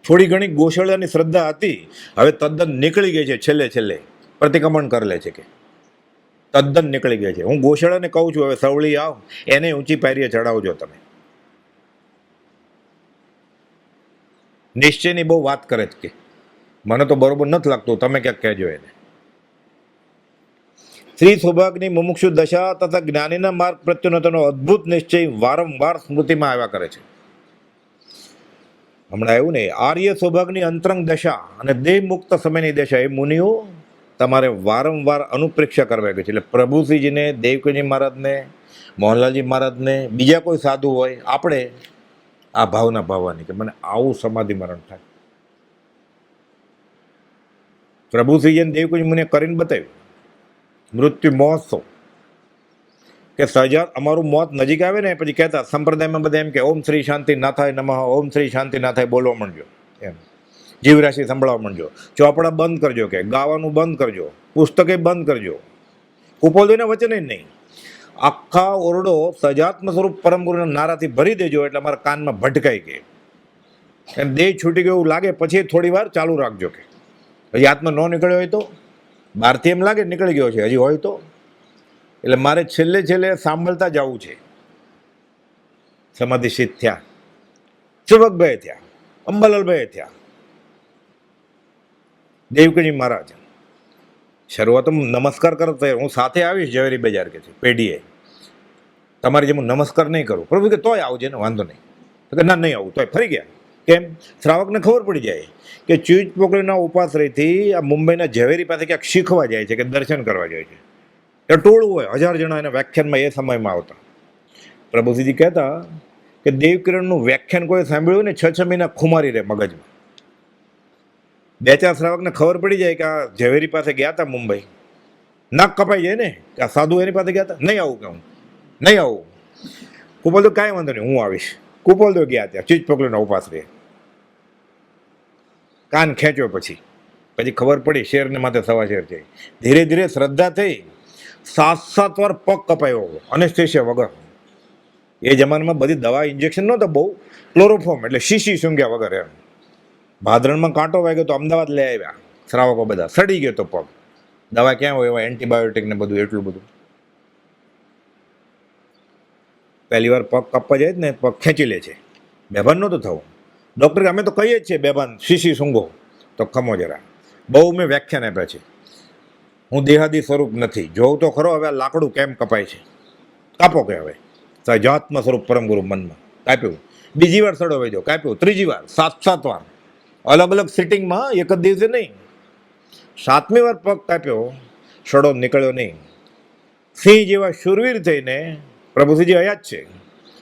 થોડી ઘણી ગોશાળાની શ્રદ્ધા હતી, હવે તદ્દન નીકળી ગઈ છે. છેલ્લે પ્રતિક્રમણ કરી લે છે કે તદ્દન નીકળી ગઈ છે. હું ગોશાળાને કહું છું હવે સવળી આવ, એને ઊંચી પાયરીએ ચડાવજો. તમે નિશ્ચયની બહુ વાત કરે છે કે મને તો બરોબર નથી લાગતું, તમે ક્યાંક કહેજો એને. શ્રી સૌભાગની મુમુક્ષુ દશા તથા જ્ઞાનીના માર્ગ પ્રત્યેનો તેનો અદ્ભુત નિશ્ચય વારંવાર સ્મૃતિમાં આવ્યા કરે છે. હમણાં એવું ને, આર્ય સૌભાગની અંતરંગ દશા અને દેહ મુક્ત સમયની દશા, એ મુનિઓ તમારે વારંવાર અનુપ્રેક્ષા કરવા ગઈ છે. એટલે પ્રભુશ્રીજીને, દેવકીજી મહારાજને, મોહનલાલજી મહારાજને, બીજા કોઈ સાધુ હોય, આપણે આ ભાવના ભાવવાની કે મને આવું સમાધિ મરણ થાય. પ્રભુશ્રીજીને દેવકીજી મુનિએ કરીને બતાવ્યું મૃત્યુ મહોત્સવ, કે સહજાત અમારું મોત નજીક આવે ને પછી કહેતા સંપ્રદાયમાં બધા એમ કે ઓમ શ્રી શાંતિ ના થાય નમઃ, ઓમ શ્રી શાંતિ ના થાય બોલવા માંડજો, એમ જીવરાશિ સંભળાવવા માંડજો, ચોપડા બંધ કરજો, કે ગાવાનું બંધ કરજો, પુસ્તકે બંધ કરજો, કુપોદોના વચને નહીં. આખા ઓરડો સજાત્મ સ્વરૂપ પરમગુરુના નારાથી ભરી દેજો, એટલે અમારા કાનમાં ભટકાઈ ગઈ. એમ દેહ છૂટી ગયો એવું લાગે પછી થોડી વાર ચાલુ રાખજો. કે હજી આત્મા ન નીકળ્યો હોય તો, બહારથી એમ લાગે નીકળી ગયો છે, હજી હોય તો. એટલે મારે છેલ્લે સાંભળતા જવું છે. સમાધિ સિદ્ધ થયા, ચુબકભાઈ થયા, અંબાલાલભાઈ થયા, દેવકીજી મહારાજ. શરૂઆતમાં નમસ્કાર કરતા હું સાથે આવીશ ઝવેરી બજાર કે છે પેઢીએ, તમારી જેમ હું નમસ્કાર નહીં કરું. પ્રભુ કે તોય આવજે ને, વાંધો નહીં. તો કે ના નહીં આવું, તોય ફરી ગયા. કેમ? શ્રાવકને ખબર પડી જાય કે ચૂચ પોકળીના ઉપાશ્રયથી આ મુંબઈના ઝવેરી પાસે ક્યાંક શીખવા જાય છે કે દર્શન કરવા જાય છે. એ ટોળું હોય, 1000 જણા એના વ્યાખ્યાનમાં એ સમયમાં આવતા. પ્રભુશ્રીજી કહેતા કે દેવકિરણનું વ્યાખ્યાન કોઈ સાંભળ્યું ને 6 મહિના ખુમારી રહે મગજમાં. 2-4 શ્રાવકને ખબર પડી જાય કે આ ઝવેરી પાસે ગયા હતા મુંબઈ, નાક કપાઈ જાય ને કે આ સાધુ એની પાસે ગયા હતા. નહીં આવું, કે હું નહીં આવું. કુપોલદો કાંઈ વાંધો નહીં, હું આવીશ. કુપોલદો ગયા ત્યાં ચીજ પકડીને ઉપાસ રહે. કાન ખેંચ્યો પછી ખબર પડી શેરને માથે સવા શેર છે. ધીરે ધીરે શ્રદ્ધા થઈ, 7-7 વાર પગ કપાયો અનેસ્થેશિયા વગર. એ જમાનામાં બધી દવા ઇન્જેક્શન નહોતા બહુ, ક્લોરોફોર્મ એટલે શીશી સૂંઘ્યા વગર. એમ ભાદરણમાં કાંટો વાગ્યો તો અમદાવાદ લઈ આવ્યા શ્રાવકો બધા, સડી ગયો તો પગ. દવા ક્યાં હોય એવા એન્ટીબાયોટિક ને બધું, એટલું બધું. પહેલી વાર પગ કાપવા જાય ને પગ ખેંચી લે છે. બેભાન નહોતું થવું. ડૉક્ટર અમે તો કહીએ જ છીએ બેભાન, શીશી સૂંઘો. તો ખમો જરા, બહુ મેં વ્યાખ્યાન આપ્યા છે. હું દેહાદી સ્વરૂપ નથી, જોઉં તો ખરો હવે આ લાકડું કેમ કપાય છે, કાપો કે હવે. સહજાત્મ સ્વરૂપ પરમગુરુ મનમાં કાપ્યું. બીજી વાર સડો વહી જાઓ, કાપ્યું. ત્રીજી વાર, 7-7 વાર અલગ અલગ સિટિંગમાં, એક જ દિવસે નહીં. 7મી વાર પગ કાપ્યો, સડો નીકળ્યો નહીં. સિંહ જેવા શૂરવીર થઈને પ્રભુશ્રીજી હયાત છે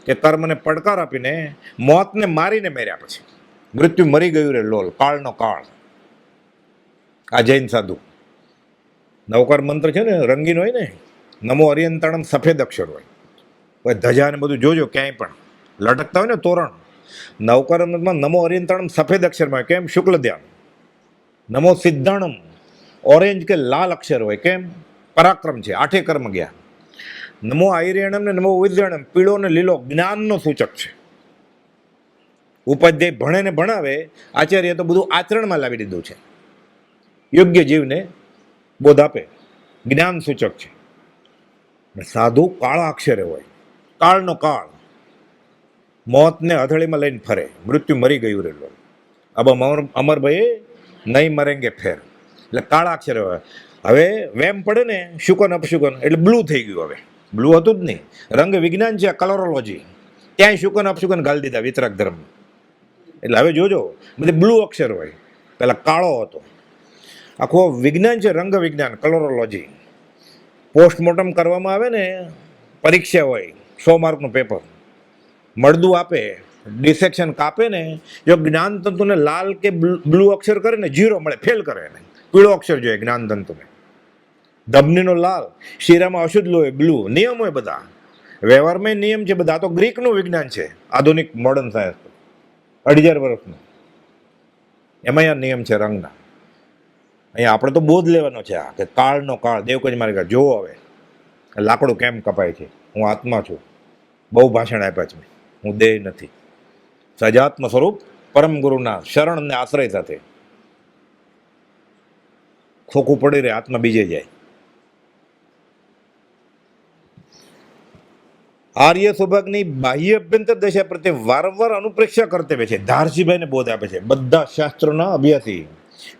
કે કર્મને પડકાર આપીને મોતને મારીને મેર્યા પછી મૃત્યુ મરી ગયું રે લોલ, કાળનો કાળ. આ જૈન સાધુ નવકાર મંત્ર છે ને, રંગીન હોય ને, નમો અરિયંતાણમ સફેદ અક્ષર હોય. ધજા ને બધું જોજો, ક્યાંય પણ લટકતા હોય ને તોરણ, નવકાર મંત્રમાં નમો અરિયંતાણમ સફેદ અક્ષરમાં હોય. કેમ? શુક્લ ધ્યાન. નમો સિદ્ધાણમ ઓરેન્જ કે લાલ અક્ષર હોય. કેમ? પરાક્રમ છે, 8 કર્મ ગયા. નમો આયર્યણમ ને નમો વિદ્યાણમ પીળો ને લીલો જ્ઞાનનો સૂચક છે. ઉપાધ્યાય ભણે ને ભણાવે, આચાર્ય તો બધું આચરણમાં લાવી દીધું છે. યોગ્ય જીવને બોધ આપે, જ્ઞાન સૂચક છે. સાધુ કાળા અક્ષરે હોય, કાળનો કાળ. મોતને હથેળીમાં લઈને ફરે, મૃત્યુ મરી ગયું રેલો. અબ અમરભાઈ નહીં મરેંગે ફેર, એટલે કાળા અક્ષરે હોય. હવે વેમ પડે ને શુકન અપશુકન એટલે બ્લુ થઈ ગયું. હવે બ્લુ હતું જ નહીં, રંગ વિજ્ઞાન છે, કલરોલોજી. ત્યાંય શુકન અપશુકન ગાળી દીધા વિતરાગ ધર્મ. એટલે હવે જોજો બધી બ્લુ અક્ષર હોય, પહેલાં કાળો હતો. આખું વિજ્ઞાન છે, રંગ વિજ્ઞાન, કલરોલોજી. પોસ્ટમોર્ટમ કરવામાં આવે ને, પરીક્ષા હોય 100 માર્કનું પેપર, મળદું આપે, ડિસેક્શન કાપે ને, જો જ્ઞાનતંતુને લાલ કે બ્લુ અક્ષર કરે ને 0 મળે, ફેલ કરે એને. પીળો અક્ષર જોઈએ જ્ઞાનતંતુને, ધમનીનો લાલ, શીરામાં અશુદ્ધ લોહી બ્લુ. નિયમ હોય બધા, વ્યવહારમાં નિયમ છે બધા. આ તો ગ્રીકનું વિજ્ઞાન છે, આધુનિક મોડર્ન સાયન્સ 2,500 વર્ષનું. એમાં આ નિયમ છે રંગના. અહીંયા આપણે તો બોધ લેવાનો છે આ, કે કાળનો કાળ દેવકજ મારી કાળ. જોવો હવે લાકડું કેમ કપાય છે. હું આત્મા છું, બહુ ભાષણ આપ્યા છે, હું દેહ નથી. સજાત્મ સ્વરૂપ પરમ ગુરુના શરણ ને આશ્રય સાથે ખોખું પડી રહે, આત્મા બીજે જાય. આર્ય સૌભાગની બાહ્ય અભ્યંતર દશા પ્રત્યે વારંવાર અનુપ્રેક્ષા કર્તવ્ય છે. ધારસીભાઈને બોધ આપે છે, બધા શાસ્ત્રોના અભ્યાસી.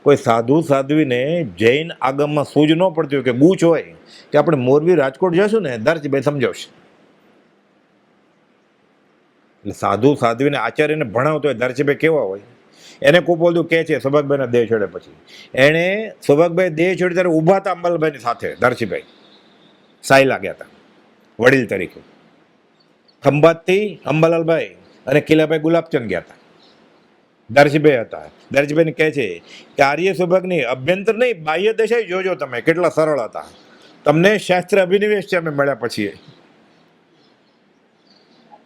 કોઈ સાધુ સાધ્વીને જૈન આગમમાં સૂજ ન પડતી હોય, કે ગૂંચ હોય કે આપણે મોરબી રાજકોટ જશું ને, ધારસીભાઈ સમજાવશે. એટલે સાધુ સાધ્વીને આચાર્યને ભણાવતો હોય ધારસીભાઈ કેવા હોય, એને કુપોલદુ કહે છે સૌભાગભાઈના દેહ છોડે પછી. એણે સૌભાગભાઈ દેહ છોડે ત્યારે ઊભા હતા અંબાલાલભાઈની સાથે. ધારસીભાઈ સાઈ લાગ્યા હતા વડીલ તરીકે. ખંભાતથી અંબાલાલભાઈ અને કિલાભાઈ ગુલાબચંદ ગયા હતા, ધારસીભાઈ હતા. ધારસીભાઈને કહે છે કે આર્ય સૌભાગની અભ્યંતર નહીં, બાહ્ય દશા જોજો તમે, કેટલા સરળ હતા. તમને શાસ્ત્ર અભિનિવેશ છે અમે મળ્યા પછી.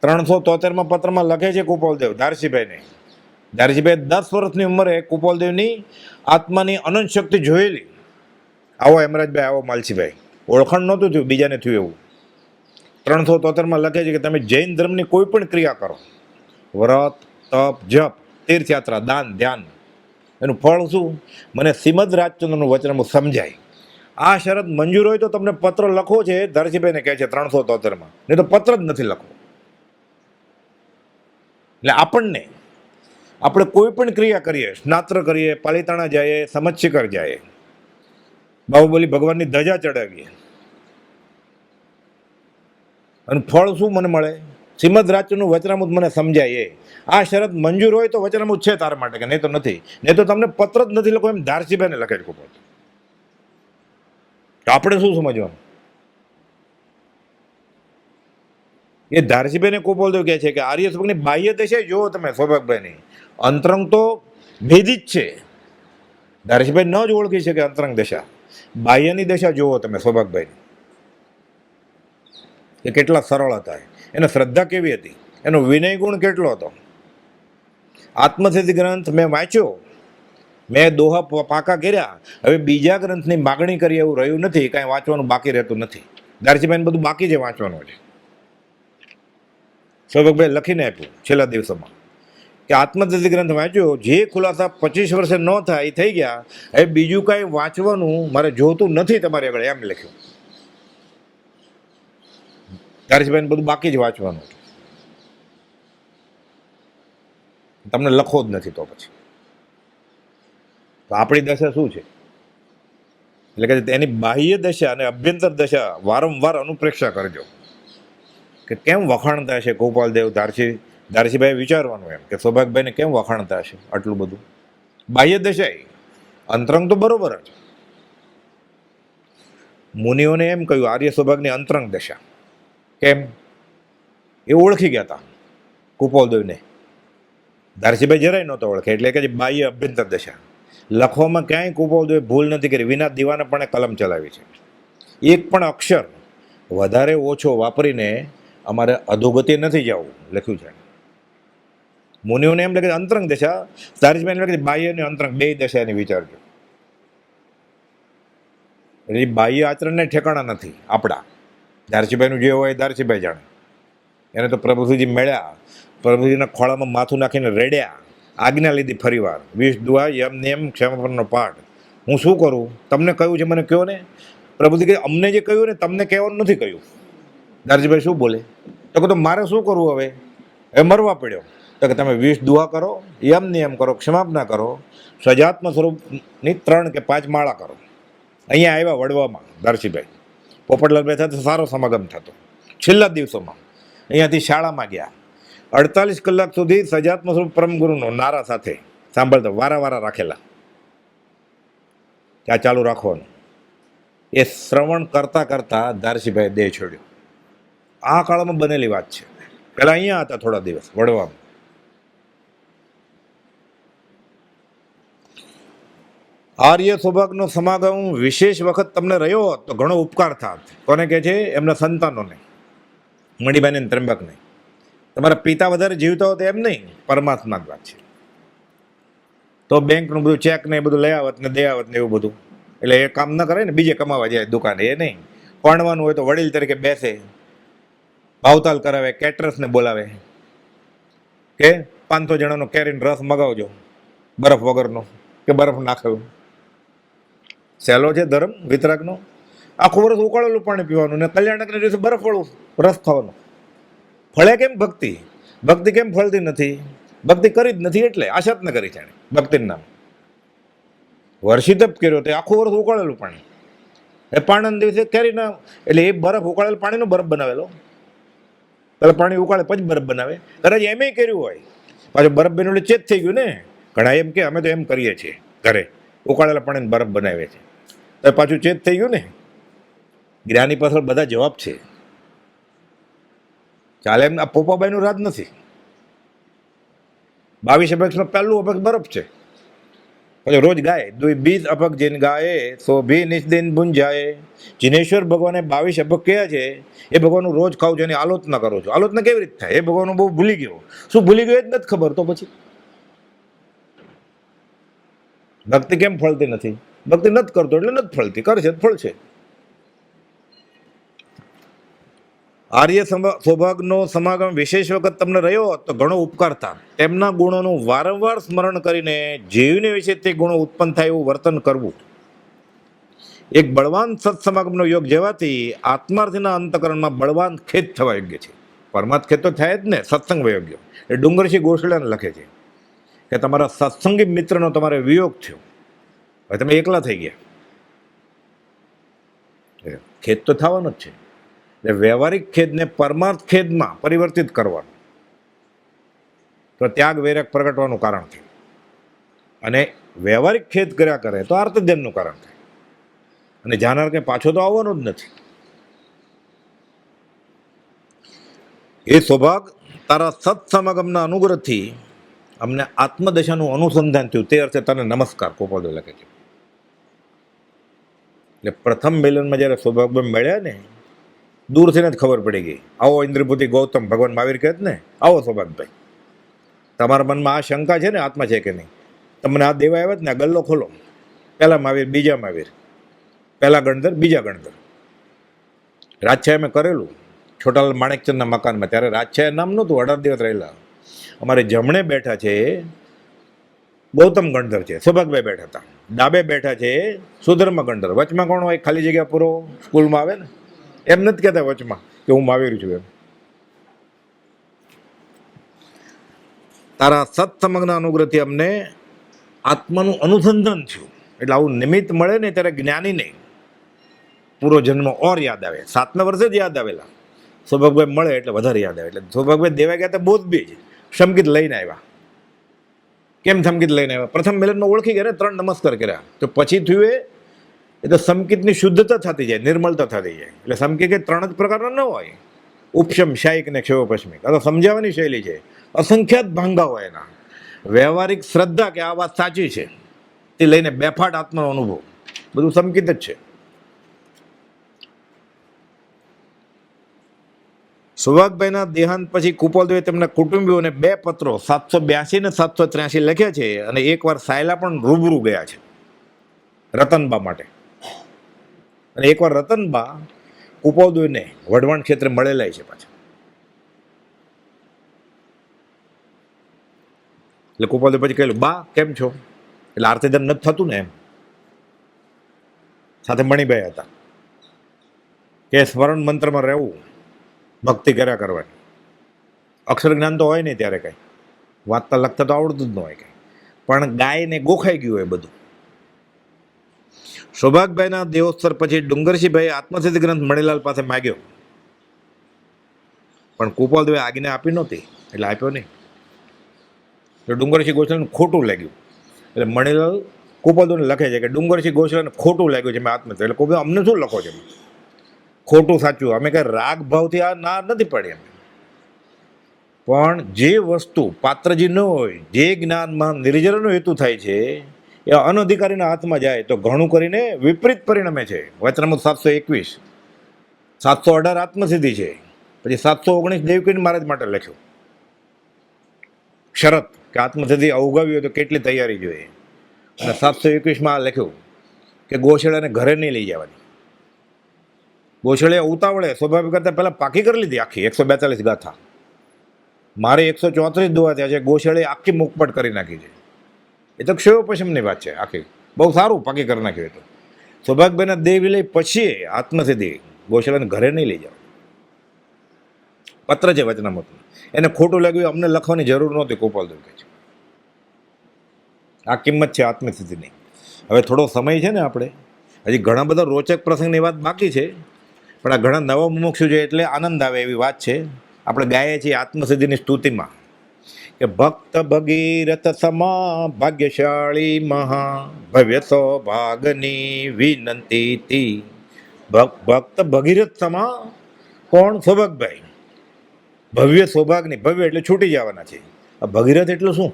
373માં પત્રમાં લખે છે કુપોલદેવ ધારસીભાઈને. ધારસીભાઈ 10 વર્ષની ઉંમરે કુપોલદેવની આત્માની અનંત શક્તિ જોયેલી. આવો હેમરાજભાઈ, આવો માલસીભાઈ. ઓળખાણ નહોતું થયું, બીજાને થયું એવું. 373માં લખે છે કે તમે જૈન ધર્મની કોઈ પણ ક્રિયા કરો, વ્રત, તપ, જપ, તીર્થયાત્રા, દાન, ધ્યાન, એનું ફળ શું? મને શ્રીમદ રાજચંદ્રનું વચન સમજાય. આ શરત મંજૂર હોય તો તમને પત્ર લખવો છે, ધારસીભાઈને કહે છે 373માં. નહીં તો પત્ર જ નથી લખવો. એટલે આપણે કોઈ પણ ક્રિયા કરીએ, સ્નાત્ર કરીએ, પાલિતાણા જઈએ, સમજશિખર જઈએ, બાહુબલી ભગવાનની ધજા ચડાવીએ, અને ફળ શું મને મળે? શ્રીમદ રાજચંદ્રનું વચનામૃત મને સમજાય. આ શરત મંજૂર હોય તો વચનામૃત છે તારા માટે, કે નહીં તો નથી. નહીં તો તમને પત્ર જ નથી લખો, એમ ધારસીભાઈને લખે છે કુપોલ. તો આપણે શું સમજવાનું? એ ધારસીભાઈને કુપોલદેવ કહે છે કે આર્ય સૌભાગની બાહ્ય દશા જુઓ તમે સૌભાગભાઈની, અંતરંગ તો ભેદી જ છે. ધારસીભાઈ ન જ ઓળખી શકે અંતરંગ દશા. બાહ્યની દશા જુઓ તમે સૌભાગભાઈની, એ કેટલા સરળ હતા, એનો શ્રદ્ધા કેવી હતી, એનો વિનય ગુણ કેટલો હતો. આત્મસિદ્ધિ ગ્રંથ મેં વાંચ્યો, મેં દોહા પાકા કર્યા, હવે બીજા ગ્રંથની માગણી કરી એવું રહ્યું નથી, કાંઈ વાંચવાનું બાકી રહેતું નથી. ધારસીભાઈને બધું બાકી છે વાંચવાનું છે. સૌભાગભાઈ લખીને આપ્યું છેલ્લા દિવસોમાં કે આત્મસિદ્ધિ ગ્રંથ વાંચ્યો, જે ખુલાસા 25 વર્ષે ન થાય એ થઈ ગયા, હવે બીજું કાંઈ વાંચવાનું મારે જોતું નથી તમારી આગળ, એમ લખ્યું. ધારસીભાઈને બધું બાકી જ વાંચવાનું, તમને લખો જ નથી તો પછી. તો આપણી દશા શું છે? એટલે કે એની બાહ્ય દશા અને અભ્યંતર દશા વારંવાર અનુપ્રેક્ષા કરજો. કે કેમ વખાણતા હશે ગોપાલદેવ ધારસીભાઈ વિચારવાનું એમ, કે સૌભાગભાઈને કેમ વખાણતા હશે આટલું બધું. બાહ્ય દશા, અંતરંગ તો બરોબર જ. મુનિઓને એમ કહ્યું આર્ય સૌભાગની અંતરંગ દશા. કેમ? એ ઓળખી ગયા હતા કુપોલદેવને. ધારસીભાઈ જરાય નહોતો ઓળખે. એટલે કે બાહ્ય અભ્યંતર દશા લખવામાં ક્યાંય કુપોલદેવે ભૂલ નથી કરી. વિના દીવાને પણ કલમ ચલાવી છે. એક પણ અક્ષર વધારે ઓછો વાપરીને અમારે અધોગતિ નથી જવું લખ્યું છે. મુનિઓને એમ લાગે અંતરંગ દશા, ધારસીભાઈને લાગે બાહ્ય અને અંતરંગ બે દશા એની વિચારજો. એટલે બાહ્ય આચરણને ઠેકાણા નથી આપણા. ધારસીભાઈનું જે હોય ધારસીભાઈ જાણે. એને તો પ્રભુજી મળ્યા, પ્રભુજીના ખોળામાં માથું નાખીને રેડ્યા, આજ્ઞા લીધી ફરીવાર, 20 દુઆ, યમ નિયમ, ક્ષમાપનનો પાઠ. હું શું કરું? તમને કહ્યું છે મને કહો ને. પ્રભુજી કહે અમને જે કહ્યું ને તમને કહેવાનું નથી કહ્યું. ધારસીભાઈ શું બોલે? તો કે તો મારે શું કરવું હવે? હવે મરવા પડ્યો. તો કે તમે 20 દુઆ કરો, યમ નિયમ કરો, ક્ષમાપના કરો, સજાત્મ સ્વરૂપની 3 કે 5 માળા કરો. અહીંયા આવ્યા વડવામાં ધારસીભાઈ, પોપટલાલભાઈ સાથે સારો સમાગમ થતો. છેલ્લા દિવસોમાં અહીંયાથી શાળામાં ગયા, 48 કલાક સુધી સજાત્મ સ્વરૂપ પરમ ગુરુનો નારા સાથે સાંભળતા વારા રાખેલા કે આ ચાલુ રાખવાનું. એ શ્રવણ કરતા ધારસીભાઈ દેહ છોડ્યો. આ કાળમાં બનેલી વાત છે. પેલા અહીંયા હતા થોડા દિવસ વડવામાં. આર્ય સૌભાગ્યનો સમાગમ વિશેષ વખત તમને રહ્યો હોત તો ઘણો ઉપકાર થાત. કોને કહે છે? એમના સંતાનોને, મણિબાઈને ત્રંબકને. તમારા પિતા વધારે જીવતા હોત એમ નહીં, પરમાત્મા જ વાત છે. તો બેંકનું બધું ચેક ને એ બધું લઈ આવત ને દે આવત ને એવું બધું. એટલે એ કામ ન કરે ને, બીજે કમાવા જાય દુકાને. એ નહીં, પરણવાનું હોય તો વડીલ તરીકે બેસે, ભાવતાલ કરાવે, કેટરર્સને બોલાવે કે 500 જણાનો કેરીનો રસ મગાવજો, બરફ વગરનો કે બરફ નાખેલો. સહેલો છે ધર્મ વિતરાગનો. આખું વર્ષ ઉકાળેલું પાણી પીવાનું ને કલ્યાણકના દિવસે બરફવાળું રસ ખાવાનું. ફળે કેમ ભક્તિ? ભક્તિ કેમ ફળતી નથી? ભક્તિ કરી જ નથી એટલે આશા જ ન કરી છે એણે ભક્તિનું નામ. વર્ષી તપ કર્યો તે આખું વર્ષ ઉકાળેલું પાણી. એ પાણીના દિવસે કેરીના, એટલે એ બરફ ઉકાળેલ પાણીનો બરફ બનાવેલો. એટલે પાણી ઉકાળે પછી બરફ બનાવે. કદાચ એમ કર્યું હોય, પાછું બરફ બન્યું એટલે ચેત થઈ ગયું ને. ઘણા એમ કે અમે તો એમ કરીએ છીએ ઘરે, ઉકાળેલા પાણીને બરફ બનાવીએ છીએ. તો પાછું ચેત થઈ ગયું ને. જ્ઞાની પાછળ બધા જવાબ છે. ચાલે એમ. આ પોપાબાઈનું રાજ નથી. 22 અપક્ષમાં પહેલું અપક્ષ બરફ છે. પછી રોજ ગાય દુઈ બીજ અપક જીન ગાય સો ભી નિષ્દિન ભુંજાય. જિનેશ્વર ભગવાને 22 અપક કયા છે એ ભગવાનનું રોજ ખાવું છે, એની આલોચના કરો છો. આલોચના કેવી રીતે થાય? એ ભગવાનનું બહુ ભૂલી ગયો. શું ભૂલી ગયો એ જ નથી ખબર. તો પછી ભક્તિ કેમ ફળતી નથી? ભક્તિ નથી કરતો એટલે નથી ફળતી, કરશે તો ફળશે. આર્ય સૌભાગ્યનો સમાગમ વિશેષ વખત તમને રહ્યો તો ઘણો ઉપકાર થાય. તેમના ગુણોનું વારંવાર સ્મરણ કરીને જીવને વિશે તે ગુણો ઉત્પન્ન થાય એવું વર્તન કરવું. એક બળવાન સત્સમાગમનો યોગ જેવાથી આત્માર્થીના અંતકરણમાં બળવાન ખેદ થવા યોગ્ય છે. પરમાર્થ ખેદ તો થાય જ ને, સત્સંગ યોગ્ય. એ ડુંગરસિંહ ગોસલાને લખે છે કે તમારા સત્સંગી મિત્રનો તમારે વિયોગ થયો, હવે તમે એકલા થઈ ગયા. ખેદ તો થવાનો જ છે. એટલે વ્યવહારિક ખેદને પરમાર્થ ખેદમાં પરિવર્તિત કરવાનું, તો ત્યાગ વૈરાગ પ્રગટવાનું કારણ થાય. અને વ્યવહારિક ખેદ કર્યા કરે તો આર્તજ્ઞાનનું કારણ થાય. અને જાનાર કે પાછો તો આવવાનો જ નથી. એ સૌભાગ્ય તારા સત્સમાગમના અનુગ્રહથી અમને આત્મદશાનું અનુસંધાન થયું, તે અર્થે તને નમસ્કાર. કોપાદો લખે છે. એટલે પ્રથમ મિલનમાં જ્યારે સૌભાગ્ય મળ્યા ને, દૂરથી જ ખબર પડી ગઈ. આવો ઇન્દ્રપુતિ ગૌતમ, ભગવાન મહાવીર કહે ને, આવો સૌભાગભાઈ. તમારા મનમાં આ શંકા છે ને આત્મા છે કે નહીં? તમને આ દેવા આવ્યા જ ને, આ ગલ્લો ખોલો. પહેલા મહાવીર, બીજા મહાવીર, પહેલા ગણધર, બીજા ગણધર. રાજછાયા મેં કરેલું છોટાલાલ માણેકચંદના મકાનમાં. ત્યારે રાજછાયા નામ નહોતું, 18 દિવસ રહેલા. અમારે જમણે બેઠા છે ગૌતમ ગણધર છે, સૌભાગભાઈ બેઠા હતા. ડાબે બેઠા છે સુધર્મ ગણધર. વચમાં કોણ હોય? ખાલી જગ્યા પૂરો સ્કૂલમાં આવે ને, એમ નથી કહેતા વચમાં કે હું મહાવીર છું એમ. તારા સત્સંગના અનુગ્રહથી અમને આત્માનું અનુસંધાન થયું. એટલે આવું નિમિત્ત મળે ને ત્યારે જ્ઞાની નહીં પૂરો જન્મ ઓર યાદ આવે. 7મા વર્ષે જ યાદ આવેલા. સૌભાગભાઈ મળે એટલે વધારે યાદ આવે. એટલે સૌભાગભાઈ દેવા ગયા હતા બોધ બીજ, સંગીત લઈને આવ્યા. કેમ સંગીત લઈને આવ્યા? પ્રથમ મિલનમાં ઓળખી ગયા ને, 3 નમસ્કાર કર્યા. તો પછી થયું એ તો સંકિતની શુદ્ધતા થતી જાય, નિર્મળતા થતી જાય. એટલે સંકિત કે 3 જ પ્રકારના ન હોય, ઉપશમ, શાયિક ને ક્ષેવપશ્મિક. આ તો સમજાવવાની શૈલી છે. અસંખ્યાત ભાંગા હોય એના. વ્યવહારિક શ્રદ્ધા કે આ વાત સાચી છે તે લઈને બેફાટ આત્માનો અનુભવ, બધું સંકિત જ છે. સૌભાગભાઈના દેહાંત પછી કુપાલદેવે તેમના કુટુંબીઓને 2 પત્રો 782 ને 783 લખ્યા છે. અને એકવાર સાયલા પણ રૂબરૂ ગયા છે રતનબા માટે. અને એકવાર રતનબા કુપાલદેવને વઢવાણ ક્ષેત્રે મળેલા છે પાછા. એટલે કુપાલદેવ પછી કહેલું, બા કેમ છો? એટલે આરતીધન નથી થતું ને એમ. સાથે મણિભાઈ હતા કે સ્મરણ મંત્રમાં રહેવું, ભક્તિ કર્યા કરવાની. અક્ષર જ્ઞાન તો હોય નહીં ત્યારે કંઈ, વાંચતા લખતા તો આવડતું જ ન હોય કંઈ, પણ ગાયને ગોખાઈ ગયું હોય બધું. સૌભાગભાઈના દેહોત્સવ પછી ડુંગરસિંહભાઈ આત્મસિદ્ધિ ગ્રંથ મણિલાલ પાસે માગ્યો, પણ કુપાલદેવે આજ્ઞા આપી નહોતી. એટલે આપ્યો નહીં. તો ડુંગરસિંહ ગોસ્વામીને ખોટું લાગ્યું, એટલે મણિલાલ કુપોલદોને લખે છે કે ડુંગરસિંહ ગોસ્વામીને ખોટું લાગ્યું છે મેં આત્મહત્યા. એટલે કોઈ અમને શું લખો છો, ખોટું સાચું, અમે કંઈ રાગ ભાવથી આ ના નથી પાડી અમે. પણ જે વસ્તુ પાત્રજી ન હોય, જે જ્ઞાનમાં નિર્જરનો હેતુ થાય છે એ અનધિકારીના હાથમાં જાય તો ઘણું કરીને વિપરીત પરિણમે છે. વચનામૃત 721, 718 આત્મસિદ્ધિ છે, પછી 719 દેવકીન મહારાજ માટે લખ્યું શરત કે આત્મસિદ્ધિ અવગાવી હોય તો કેટલી તૈયારી જોઈએ. અને 721માં આ લખ્યું કે ગોશાળાને ઘરે નહીં લઈ જવાની. ગોશાળે ઉતાવળે સ્વાભાવિક કરતાં પહેલાં પાકી કરી લીધી આખી 142 ગાથા. મારે 134 દુઆ થયા છે, ગોશાળે આખી મુખપટ કરી નાખી છે. એ તો ક્ષયો પશ્ચિમની વાત છે આખી, બહુ સારું પાકી કરી નાખ્યું. એ તો સૌભાગ્યભાઈના દેહ વિલય પછી આત્મસિદ્ધિ ગોશાળાને ઘરે નહીં લઈ જાવ. પત્ર છે વચનામૃતમાં. એને ખોટું લાગ્યું, અમને લખવાની જરૂર નહોતી, ગોપાલદેવ કહે છે. આ કિંમત છે આત્મસિદ્ધિની. હવે થોડો સમય છે ને, આપણે હજી ઘણા બધા રોચક પ્રસંગની વાત બાકી છે, પણ આ ઘણા નવા મુમુક્ષુ છે એટલે આનંદ આવે એવી વાત છે. આપણે ગાઈએ છીએ આત્મસિદ્ધિની સ્તુતિમાં કે ભક્ત ભગીરથ સમા ભાગ્યશાળી મહા ભવ્ય સૌભાગની વિનંતી. ભક્ત ભગીરથ સમા કોણ? સૌભાગભાઈ. ભવ્ય સૌભાગની, ભવ્ય એટલે છૂટી જવાના છે. આ ભગીરથ એટલું શું?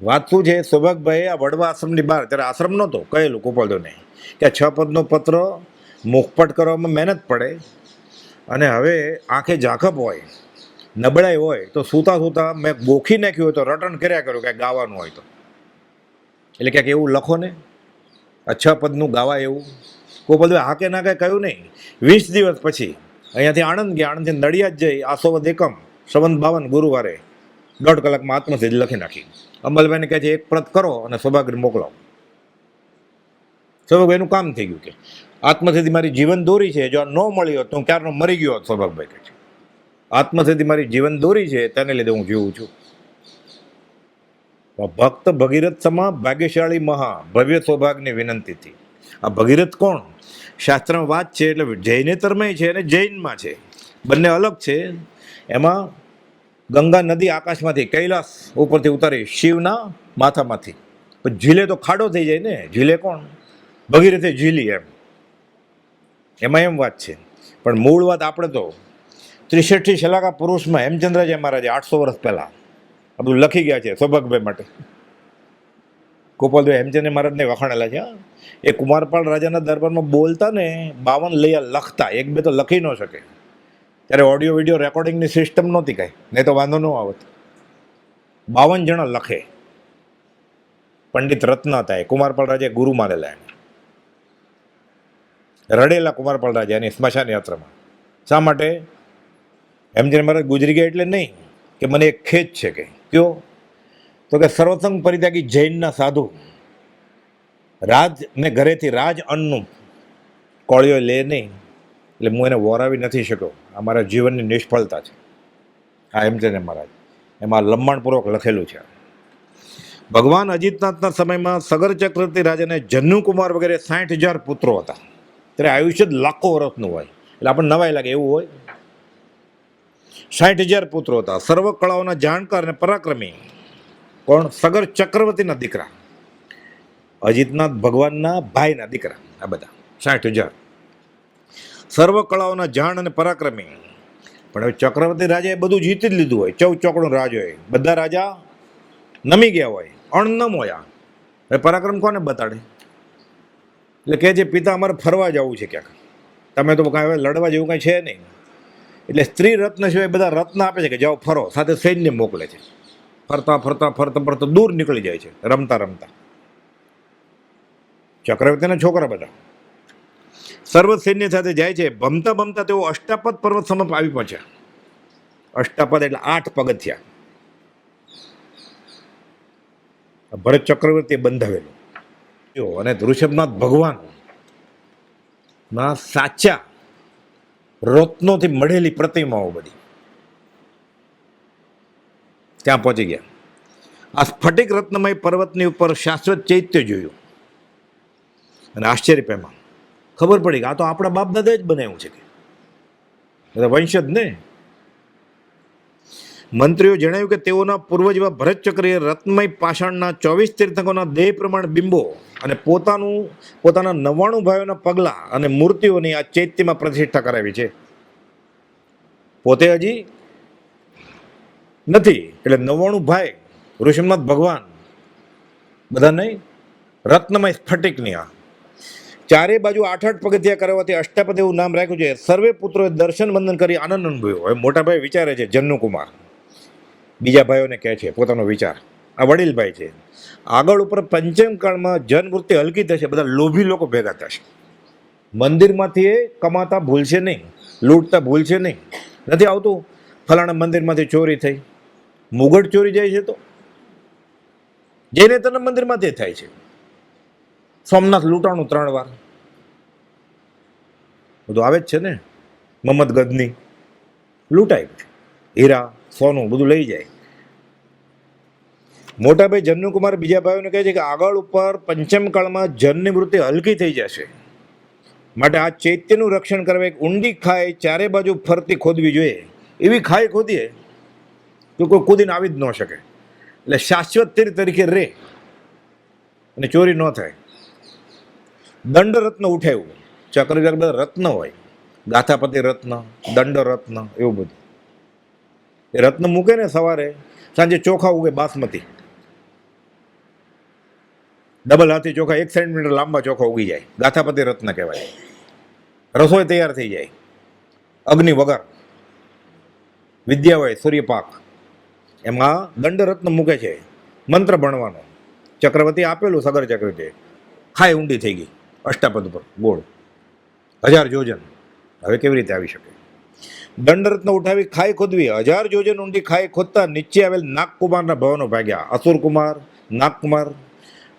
વાત શું છે? સૌભાગભાઈ આ વડવા આશ્રમની બહાર, ત્યારે આશ્રમ નહોતો, કહેલું ગોપાલદેવને કે 6 પદનો પત્ર મુખપટ કરવામાં મહેનત પડે, અને હવે આંખે ઝાંખપ હોય, નબળાઈ હોય, તો સૂતા સૂતા મેં ગોખી નાખ્યું હોય તો રટણ કર્યા કર્યું ક્યાંક ગાવાનું હોય તો. એટલે ક્યાંક એવું લખો ને, આ 6 પદનું ગાવા એવું. ગોપાલદેવ હાકે ના કાંઈ કહ્યું નહીં. 20 દિવસ પછી અહીંયાથી આણંદ ગયા, આણંદથી નડિયાદ જઈ આસોવદ એકમ સંવંત 52 ગુરુવારે 1.5 કલાકમાં આત્મસિદ્ધિ લખી નાખી. અંબલભાઈને કહે છે એક પ્રત કરો અને સૌભાગ્ય મોકલાવો. સૌભાગભાઈનું કામ થઈ ગયું કે આત્મસિદ્ધિ મારી જીવન દોરી છે, જો આ ન મળી હોત તો હું ક્યારનો મરી ગયો હોત. સૌભાગભાઈ કહે છે આત્મસિદ્ધિ મારી જીવન દોરી છે, તેને લીધે હું જીવું છું. ભક્ત ભગીરથ સમા ભાગ્યશાળી મહા ભવ્ય સૌભાગ્યની વિનંતીથી. આ ભગીરથ કોણ? શાસ્ત્રમાં વાત છે એટલે જૈનેતરમય છે અને જૈનમાં છે, બંને અલગ છે. એમાં ગંગા નદી આકાશમાંથી કૈલાસ ઉપરથી ઉતારી શિવના માથામાંથી, પણ ઝીલે તો ખાડો થઈ જાય ને. ઝીલે કોણ? ભગીરથે ઝીલી. એમાં એમ વાત છે. પણ મૂળ વાત આપણે તો 63 શલાકા પુરુષમાં હેમચંદ્રજી મહારાજે 800 વર્ષ પહેલાં આ બધું લખી ગયા છે સૌભાગભાઈ માટે. ગોપાલભાઈ હેમચંદ્ર મહારાજને વખાણેલા છે. એ કુમારપાળ રાજાના દરબારમાં બોલતા ને 52 લૈયા લખતા, 1-2 તો લખી ન શકે. ત્યારે ઓડિયો વિડીયો રેકોર્ડિંગની સિસ્ટમ નહોતી કાંઈ, નહીં તો વાંધો ન આવત. 52 જણા લખે. પંડિત રત્ન હતા, એ કુમારપાળ રાજાએ ગુરુ માનેલા. એને રડેલા કુમારપાળ રાજા એની સ્મશાન યાત્રામાં. શા માટે? હેમચંદ્ર મહારાજ ગુજરી ગયા એટલે નહીં, કે મને એક ખેદ છે કે કયો? તો કે સર્વસંગ પરિત્યાગી જૈનના સાધુ રાજને ઘરેથી રાજ અન્નનું કોળીઓ લે નહીં, એટલે હું એને વોરાવી નથી શક્યો. આ મારા જીવનની નિષ્ફળતા છે. આ હેમચંદ્ર મહારાજ એમાં લંબાણપૂર્વક લખેલું છે. ભગવાન અજીતનાથના સમયમાં સગર ચક્રવર્તી રાજાને જન્નુકુમાર વગેરે 60,000 પુત્રો હતા. ત્યારે આયુષ્ય જ લાખો વર્ષનું હોય, એટલે આપણને નવાઈ લાગે એવું હોય. 60,000 પુત્રો હતા, સર્વ કળાઓના જાણકાર અને પરાક્રમી. કોણ? સગર ચક્રવર્તીના દીકરા, અજીતનાથ ભગવાનના ભાઈના દીકરા. આ બધા 60,000 સર્વ કળાઓના જાણ અને પરાક્રમી. પણ હવે ચક્રવર્તી રાજાએ બધું જીતી જ લીધું હોય, 14 ચોકડું રાજ હોય, બધા રાજા નમી ગયા હોય, અણનમ હોય. હવે પરાક્રમ કોને બતાડે? એટલે કહે છે પિતા અમારે ફરવા જવું છે ક્યાંક, તમે તો કાંઈ હવે લડવા જેવું કાંઈ છે નહીં. એટલે સ્ત્રી રત્ન સિવાય બધા રત્ન આપે છે કે જાઓ ફરો, સાથે સૈન્ય મોકલે છે. ફરતા ફરતા ફરતા ફરતા દૂર નીકળી જાય છે, રમતા રમતા. ચક્રવર્તીના છોકરા બધા સર્વ સૈન્ય સાથે જાય છે. ભમતા ભમતા તેઓ અષ્ટાપદ પર્વત સમપ આવી પહોંચ્યા. અષ્ટાપદ એટલે 8 પગથિયા. ભરત ચક્રવર્તીએ બંધાવેલું. અને ઋષભનાથ ભગવાન ના સાચા રત્નોથી મળેલી પ્રતિમાઓ બધી ત્યાં પહોંચી ગયા. આ સ્ફટિક રત્નમય પર્વતની ઉપર શાશ્વત ચૈત્ય જોયું અને આશ્ચર્ય પામ્યા. ખબર પડી કે આ તો આપણા બાપ દાદા જ બનાવ્યું છે, કે બધા વંશ જ ને. મંત્રીઓ જણાવ્યું કે તેઓના પૂર્વજ એવા ભરતચક્રીય રત્નમય પાષાણના 24 તીર્થંકરોના દેહ પ્રમાણ બિંબો અને પોતાના 99 ભાઈઓના પગલા અને મૂર્તિઓની આ ચૈત્યમાં પ્રતિષ્ઠા કરાવી છે. પોતે હજી નથી એટલે 99 ભાઈ ઋષિનાથ ભગવાન બધા નહીં, રત્નમય સ્ફટિકની આ ચારે બાજુ 8 પગથિયા કરાવવાથી અષ્ટાપદ એવું નામ રાખ્યું છે. સર્વે પુત્રોએ દર્શન વંદન કરી આનંદ અનુભવ્યો. હવે મોટા ભાઈ વિચારે છે, જન્નુકુમાર બીજા ભાઈઓને કહે છે પોતાનો વિચાર. આ વડીલભાઈ છે. આગળ ઉપર પંચમ કાળમાં જનવૃત્તિ હલકી થશે, બધા લોભી લોકો ભેગા થશે. મંદિરમાંથી એ કમાતા ભૂલશે નહીં, લૂંટતા ભૂલશે નહીં. નથી આવતું ફલાણા મંદિરમાંથી ચોરી થઈ, મુગટ ચોરી જાય છે તો જઈને તને મંદિરમાંથી થાય છે. સોમનાથ લૂંટાણું 3 વાર બધું આવે જ છે ને. મહમ્મદ ગઝની લૂંટાય, હીરા સોનું બધું લઈ જાય. મોટાભાઈ જન્નુકુમાર બીજા ભાઈઓને કહે છે કે આગળ ઉપર પંચમ કાળમાં જનની વૃત્તિ હલકી થઈ જશે, માટે આ ચૈત્યનું રક્ષણ કરવા એક ઊંડી ખાઈ ચારે બાજુ ફરતી ખોદવી જોઈએ. એવી ખાઈ ખોદીએ તો કોઈ કૂદીને આવી જ ન શકે, એટલે શાશ્વત તીર તરીકે રહે અને ચોરી ન થાય. દંડરત્ન ઉઠાવ્યું. ચક્રવ્યૂહ બધા રત્ન હોય, ગાથાપતિ રત્ન, દંડ રત્ન, એવું બધું. એ રત્ન મૂકે ને સવારે સાંજે ચોખા ઉગે બાસમતી, ડબલ હાથી ચોખા, 1 સેન્ટીમીટર લાંબા ચોખા ઉગી જાય, ગાથાપતિ રત્ન કહેવાય. રસોઈ તૈયાર થઈ જાય, અગ્નિ વગર. વિદ્યા હોય સૂર્યપાક, એમાં દંડ રત્ન મૂકે છે. મંત્ર ભણવાનો, ચક્રવર્તી આપેલું સગર ચક્રવર્તી, ખાય ઊંડી થઈ ગઈ અષ્ટાપદ ઉપર ગોળ 1000 યોજન. હવે કેવી રીતે આવી શકે? દંડરત્ન ઉઠાવી ખાઈ ખોદવી. 1000 યોજન ઊંડી ખાઈ ખોદતા નીચે આવેલ નાગકુમારના ભવનો ભાગ્યા. અસુરકુમાર, નાગકુમાર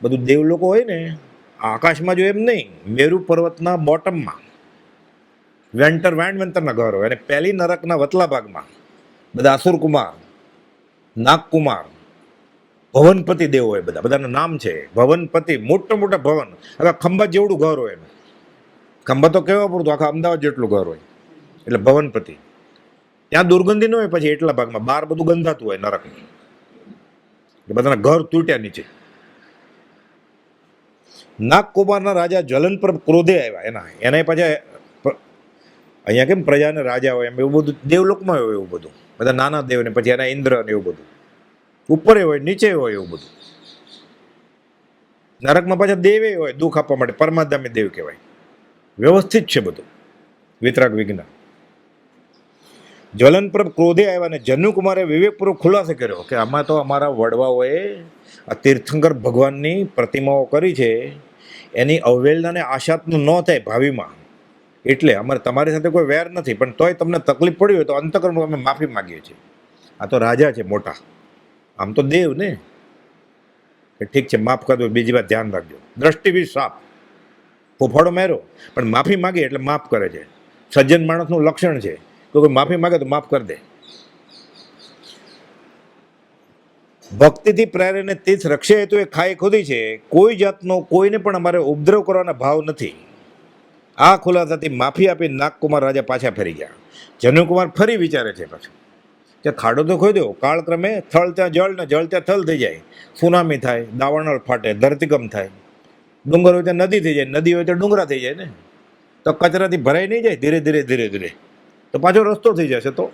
બધું દેવલોકો હોય ને, આકાશમાં જો એમ નહીં, મેરુ પર્વતના બોટમમાં વેન્ટરના ઘર હોય, અને પહેલી નરકના વતલા ભાગમાં બધા અસુરકુમાર, નાગકુમાર, ભવનપતિ દેવ હોય. બધાના નામ છે. ભવનપતિ, મોટા મોટા ભવન, આખા ખંભાત જેવડું ઘર હોય એનું. ખંભાત તો કેવા પૂરતું, આખા અમદાવાદ જેટલું ઘર હોય, એટલે ભવનપતિ. ત્યાં દુર્ગંધી ન હોય પછી એટલા ભાગમાં, બહાર બધું ગંધાતું હોય નરકનું. એટલે બધાના ઘર તૂટ્યા નીચે. નાગકુમારના રાજા જ્વલન પર ક્રોધે આવ્યા. એના પાછા અહીંયા કેમ પ્રજાને રાજા હોય એમ એવું બધું દેવલોકમાં હોય એવું બધું. બધા નાના દેવ ને પછી એના ઇન્દ્ર ને એવું બધું, ઉપર હોય નીચે હોય એવું બધું. નરકમાં પાછા દેવે હોય દુઃખ આપવા માટે, પરમાધામી દેવ કહેવાય. વ્યવસ્થિત છે બધું, વિતરાગ વિઘ્ન. જ્વલન પર ક્રોધે આવ્યા અને જન્નુકુમારે વિવેકપૂર્વક ખુલાસો કર્યો કે આમાં તો અમારા વડવાઓએ આ તીર્થંકર ભગવાનની પ્રતિમાઓ કરી છે, એની અવહેલનાને આશાતનું ન થાય ભાવિમાં, એટલે અમારે તમારી સાથે કોઈ વેર નથી, પણ તોય તમને તકલીફ પડી હોય તો અંતકરણ અમે માફી માગીએ છીએ. આ તો રાજા છે મોટા, આમ તો દેવ ને, ઠીક છે માફ કરજો, બીજી વાત ધ્યાન રાખજો. દ્રષ્ટિ બી સાફ, ફોફાડો માર્યો પણ માફી માગી એટલે માફ કરે છે. સજ્જન માણસનું લક્ષણ છે કે કોઈ માફી માગે તો માફ કરી દે. ભક્તિથી પ્રેરાઈને તીર્થ રક્ષે હેતુ એ ખાઈ ખોદી છે. કોઈ જાતનો કોઈને પણ અમારે ઉપદ્રવ કરવાના ભાવ નથી. આ ખુલાસાથી માફી આપી નાગકુમાર રાજા પાછા ફરી ગયા. જન્નુકુમાર ફરી વિચારે છે પાછું કે ખાડો તો ખોદ્યો, કાળક્રમે થળ ત્યાં જળ ને જળ ત્યાં થલ થઈ જાય, સુનામી થાય, દાવાનળ ફાટે, ધરતીકંપ થાય, ડુંગર હોય ત્યાં નદી થઈ જાય, નદી હોય ત્યાં ડુંગરા થઈ જાય ને, તો કચરાથી ભરાઈ નહીં જાય ધીરે ધીરે તો પાછો રસ્તો થઈ જશે, તો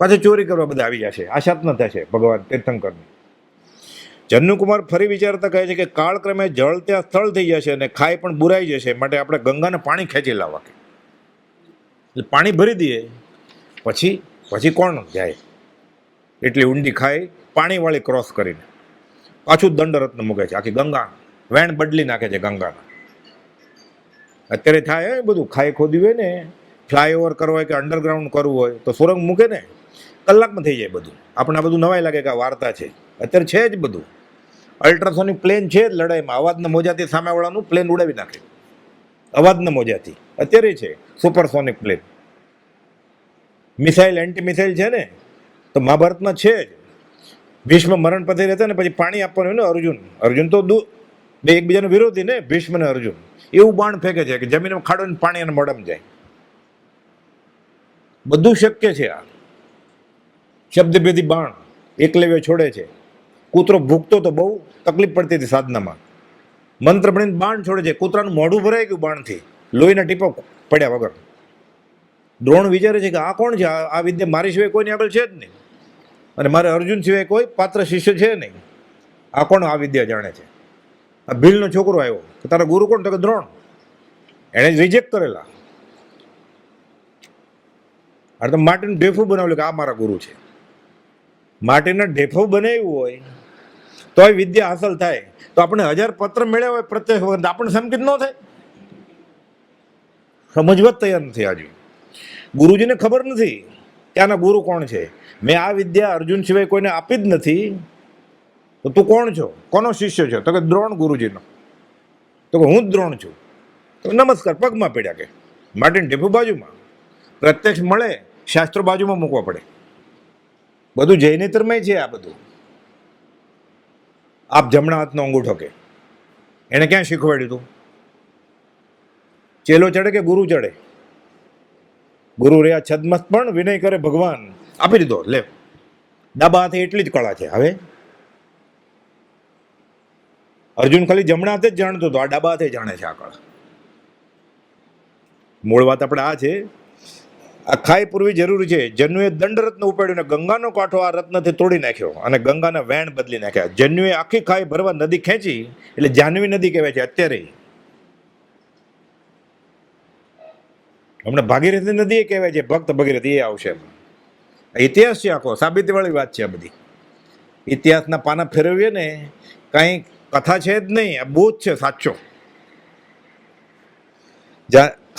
પાછો ચોરી કરવા બધા આવી જશે. આશાત ન થશે ભગવાન તીર્થંકરની. જન્નુકુમાર ફરી વિચારતા કહે છે કે કાળક્રમે જળ ત્યાં સ્થળ થઈ જશે અને ખાઈ પણ બુરાઈ જશે, માટે આપણે ગંગાને પાણી ખેંચી લાવવા, એટલે પાણી ભરી દઈએ, પછી કોણ જાય? એટલી ઊંડી ખાઈ પાણીવાળી ક્રોસ કરીને પાછું દંડરત્ન મૂકે છે. આખી ગંગા વેણ બદલી નાખે છે ગંગાના. અત્યારે થાય બધું, ખાઈ ખોદ્યું હોય ને, ફ્લાયઓવર કરવો હોય કે અંડરગ્રાઉન્ડ કરવું હોય તો સુરંગ મૂકે ને, કલાકમાં થઈ જાય બધું. આપણે બધું નવાઈ લાગે કે આ વાર્તા છે, અત્યારે છે જ બધું. અલ્ટ્રાસોનિક પ્લેન છે જ લડાઈમાં, અવાજના મોજાથી સામેવાળાનું પ્લેન ઉડાવી નાખે, અવાજના મોજાથી. અત્યારે છે supersonic plane. Missile, anti missile છે ને, તો મહાભારતમાં છે જ. ભીષ્મ મરણ પતી રહેતા ને પછી પાણી આપવાનું હોય ને, અર્જુન તો બે એકબીજાનો વિરોધી ને, ભીષ્મ ને અર્જુન. એવું બાણ ફેંકે છે કે જમીનમાં ખાડો ને પાણી અને મોઢામાં જાય. બધું શક્ય છે આ. શબ્દભેદી બાણ એકલવ્ય છોડે છે. કૂતરો ભૂખતો તો બહુ તકલીફ પડતી હતી સાધનામાં, મંત્ર ભણીને બાણ છોડે છે. કૂતરાનું મોઢું ભરાઈ ગયું બાણથી, લોહીના ટીપા પડ્યા વગર. દ્રોણ વિચારે છે કે આ કોણ છે? આ વિદ્યા મારી સિવાય કોઈની આગળ છે જ નહીં, અને મારે અર્જુન સિવાય કોઈ પાત્ર શિષ્ય છે નહીં. આ કોણ આ વિદ્યા જાણે છે? આ ભીલનો છોકરો આવ્યો કે તારા ગુરુ કોણ? તો કે દ્રોણ. એણે જ રિજેક્ટ કરેલા. અરે તો માટીનું ઢેફું બનાવેલું કે આ મારા ગુરુ છે. માટીના ઢેફું બનાવ્યું હોય તો એ વિદ્યા હાંસલ થાય. તો આપણે 1000 પત્ર મેળવ્યા હોય પ્રત્યેક વખત, આપણને સંકિત ન થાય? સમજવા જ તૈયાર નથી. આજુ ગુરુજીને ખબર નથી કે આના ગુરુ કોણ છે. મેં આ વિદ્યા અર્જુન સિવાય કોઈને આપી જ નથી, તો તું કોણ છો? કોનો શિષ્ય છો? તો કે દ્રોણ ગુરુજીનો. તો કે હું જ દ્રોણ છું. તો નમસ્કાર, પગમાં પડ્યા. કે માટીને ઢેફું બાજુમાં, પ્રત્યક્ષ મળે શાસ્ત્રો બાજુમાં મૂકવા પડે. બધું જૈનેતરમય છે આ બધું. આપ જમણા હાથનો અંગૂઠો કે એને ક્યાં શીખવાડ્યું હતું? ચેલો ચડે કે ગુરુ ચડે? ગુરુ રે આ છદમસ્ત પણ વિનય કરે ભગવાન. આપી દીધો, લે. ડાબા હાથે એટલી જ કળા છે. હવે અર્જુન ખાલી જમણા હાથે જ જાણતો હતો, આ ડાબા હાથે જાણે છે આ કળા. મૂળ વાત આપણે આ છે. આ ખાઈ પૂરવી જરૂરી છે. જન્યુએ દંડરત્ન ઉપાડ્યું ને ગંગાનો કાંઠો આ રત્નથી તોડી નાખ્યો અને ગંગાના વેણ બદલી નાખ્યા. જન્યુએ આખી ખાઈ ભરવા નદી ખેંચી, એટલે જાહ્નવી નદી કહેવાય છે અત્યારે. હમણાં ભાગીરથી નદી એ કહેવાય છે, ભક્ત ભગીરથ એ આવશે. ઇતિહાસ છે આખો, સાબિતીવાળી વાત છે આ બધી. ઇતિહાસના પાના ફેરવીએ ને કાંઈ કથા છે જ નહીં, આ બહુ જ છે સાચો.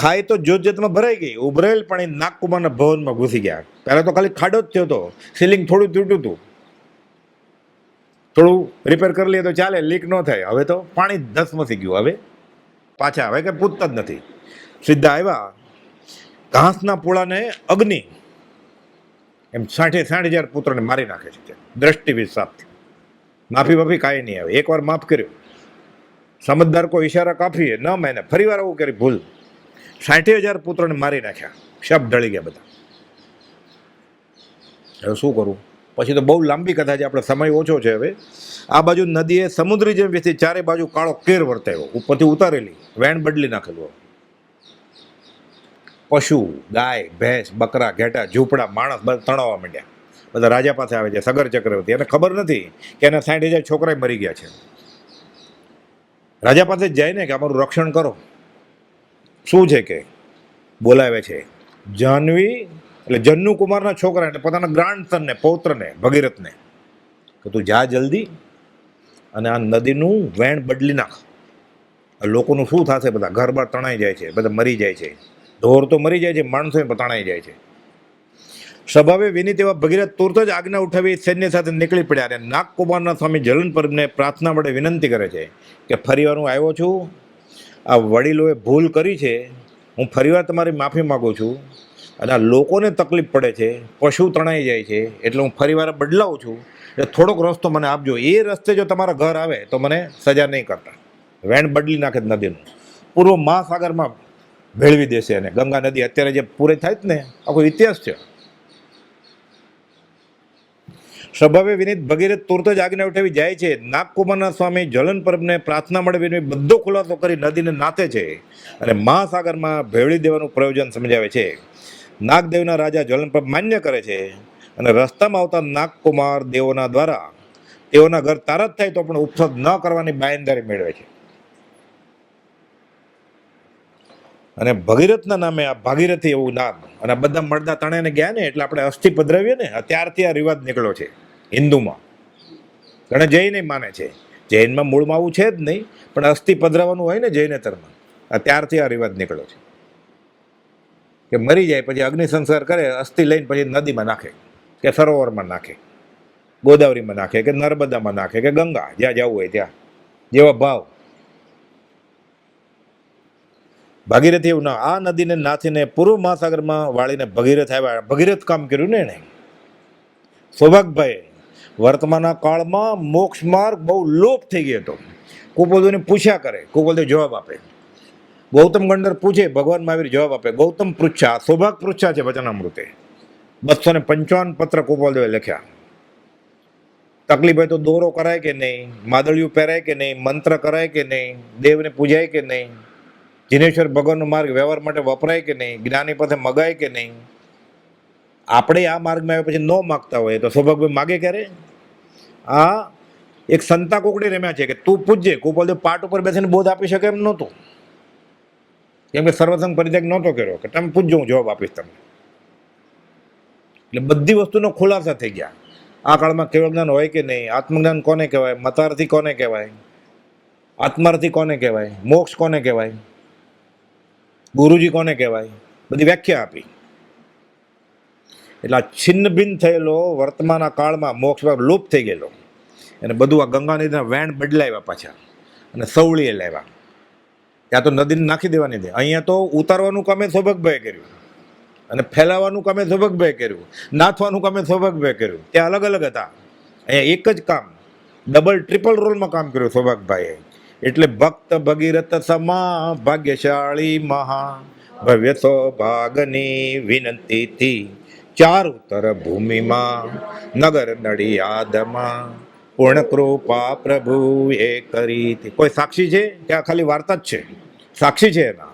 ખાઈ તો જોતજોતમાં ભરાઈ ગઈ. ઉભરેલ પાણી નાગકુમારના ભવનમાં ઘૂસી ગયા. પહેલા તો ખાલી ખાડો જ થયો હતો, સીલિંગ થોડું તૂટ્યું હતું, થોડું રિપેર કરી લઈએ તો ચાલે, લીક ન થાય. હવે તો પાણી ધસમસી ગયું. હવે પાછા હવે કે પૂછતા જ નથી. સીધા આવ્યા ઘાસના પોળાને અગ્નિ, એમ 60,000 પુત્રોને મારી નાખે છે દ્રષ્ટિ વિસાપથી. માફી બાફી કાંઈ નહીં આવે. એકવાર માફ કર્યું, સમજદાર કોઈ ઈશારા કાફી ન માને, ફરી વાર આવું કરી ભૂલ. 60,000 પુત્રોને મારી નાખ્યા, શબ્દ ઢળી ગયા બધા. હવે શું કરવું? પછી તો બહુ લાંબી કથા છે, આપણે સમય ઓછો છે. હવે આ બાજુ નદીએ સમુદ્રી જેમ વેચી ચારે બાજુ કાળો કેર વર્તાયો, ઉપરથી ઉતારેલી, વેણ બદલી નાખેલું. પશુ, ગાય, ભેંસ, બકરા, ઘેટા, ઝૂંપડા, માણસ બધા તણાવવા માંડ્યા. બધા રાજા પાસે આવે છે, સગર ચક્રવર્તી. એને ખબર નથી કે એના 60,000 છોકરા મરી ગયા છે. રાજા પાસે જાય ને કે અમારું રક્ષણ કરો. શું છે કે બોલાવે છે જાહ્નવી, એટલે જન્નુ કુમારના છોકરા, એટલે પોતાના ગ્રાન્ડસનને, પૌત્રને, ભગીરથને, કે તું જા જલ્દી અને આ નદીનું વેણ બદલી નાખ. લોકોનું શું થશે? બધા ઘર બાર તણાઈ જાય છે, બધા મરી જાય છે. ઢોર તો મરી જાય છે, માણસો તણાઈ જાય છે. સ્વભાવે વિનીત એવા ભગીરથ તુરત જ આજ્ઞા ઉઠાવી સૈન્ય સાથે નીકળી પડ્યા. અને નાગકુમારના સ્વામી જલન પર્વને પ્રાર્થના વડે વિનંતી કરે છે કે ફરીવાર હું આવ્યો છું, આ વડીલોએ ભૂલ કરી છે, હું ફરીવાર તમારી માફી માગું છું. અને આ લોકોને તકલીફ પડે છે, પશુ તણાઈ જાય છે, એટલે હું ફરીવાર બદલાવું છું. એટલે થોડોક રસ્તો મને આપજો. એ રસ્તે જો તમારા ઘર આવે તો મને સજા નહીં કરતા. વેણ બદલી નાખે નદીનું, પૂર્વ મહાસાગરમાં ભેળવી દેશે. અને ગંગા નદી અત્યારે જે પૂરે થાય જ ને, આખો ઇતિહાસ છે. સ્વભાવે વિનીત ભગીરથ તુરત જ આજ્ઞા ઉઠાવી જાય છે. નાગકુમારના સ્વામી જલન પર્વને પ્રાર્થના મળે બધો ખુલાસો કરી નદીને નાથે છે અને મહાસાગરમાં ભેળવી દેવાનું પ્રયોજન સમજાવે છે. નાગદેવના રાજા જલન પર્વ માન્ય કરે છે અને રસ્તામાં આવતા નાગકુમાર દેવોના દ્વારા તેઓના ઘર તારત થાય તો પણ ઉપસદ ન કરવાની બાંયધરી મેળવે છે. અને ભગીરથના નામે આ ભાગીરથી એવું નામ, અને બધા મળદા તણાઈને ગયા ને, એટલે આપણે અસ્થિ પધરાવીએ ને, ત્યારથી આ રિવાજ નીકળ્યો છે હિન્દુમાં. ઘણા જૈન માને છે, જૈનમાં મૂળમાં આવું છે જ નહીં, પણ અસ્થિ પધરાવવાનું હોય ને જૈનેતરમાં, ત્યારથી આ રિવાજ નીકળ્યો છે કે મરી જાય પછી અગ્નિ સંસ્કાર કરે, અસ્થિ લઈને પછી નદીમાં નાખે, કે સરોવરમાં નાખે, ગોદાવરીમાં નાખે, કે નર્મદામાં નાખે, કે ગંગા, જ્યાં જવું હોય ત્યાં, જેવા ભાવ. ભાગીરથી એવું ના, આ નદીને નાથીને પૂર્વ મહાસાગરમાં વાળીને ભગીરથ આવ્યા. ભગીરથ કામ કર્યું ને એને. સૌભાગભાઈ વર્તમાનના કાળમાં મોક્ષ માર્ગ બહુ લોપ થઈ ગયો હતો. કુપોદોને પૂછ્યા કરે, કુપોદો જવાબ આપે. ગૌતમ ગંડર પૂછે, ભગવાન મહાવીર જવાબ આપે. ગૌતમ પૃચ્છા, સૌભાગ પૃચ્છા છે વચનામૃતે. 255 પત્ર ગોપાલદેવે લખ્યા. તકલીફ હોય તો દોરો કરાય કે નહીં, માદળિયું પહેરાય કે નહીં, મંત્ર કરાય કે નહીં, દેવને પૂજાય કે નહીં, જીનેશ્વર ભગવાનનો માર્ગ વ્યવહાર માટે વપરાય કે નહીં, જ્ઞાની પાસે મગાય કે નહીં. આપણે આ માર્ગમાં આવ્યા પછી ન માગતા હોય તો સૌભાગભાઈ માગે ક્યારે? આ એક સંતા કોકડી રમ્યા છે કે તું પૂજજે. ગોપાલદેવ પાટ ઉપર બેસીને બોધ આપી શકે એમ નહોતું, કેમ કે સર્વસંગ પરિત્યાગ નહોતો કર્યો કે તમે પૂજજો, હું જવાબ આપીશ તમને. એટલે બધી વસ્તુનો ખુલાસા થઈ ગયા. આ કાળમાં કેવળ જ્ઞાન હોય કે નહીં, આત્મજ્ઞાન કોને કહેવાય, મતાર્થી કોને કહેવાય, આત્માર્થી કોને કહેવાય, મોક્ષ કોને કહેવાય, ગુરુજી કોને કહેવાય, બધી વ્યાખ્યા આપી. એટલે આ છિન્ન ભિન્ન થયેલો વર્તમાનના કાળમાં મોક્ષ લુપ્ત થઈ ગયેલો, અને બધું આ ગંગા નદીના વેણ બદલાવ્યા પાછા અને સવળીએ લાવ્યા. ત્યાં તો નદીને નાખી દેવાની દે, અહીંયા તો ઉતારવાનું કામે સૌભાગભાઈએ કર્યું અને ફેલાવાનું કામે સૌભાગભાઈએ કર્યું, નાથવાનું કામે સૌભાગભાઈએ કર્યું. ત્યાં અલગ અલગ હતા, અહીંયા એક જ કામ ડબલ ટ્રિપલ રોલમાં કામ કર્યું સૌભાગભાઈએ. એટલે ભક્ત ભગીરથ સમા ભાગ્યશાળી મહા ભવ્ય સૌભાગની વિનંતીથી ચાર ઉત્તર ભૂમિમાં નગર નડિયાદમાં પૂર્ણ કૃપા પ્રભુ એ કરી. કોઈ સાક્ષી છે કે આ ખાલી વાર્તા જ છે? સાક્ષી છે એના.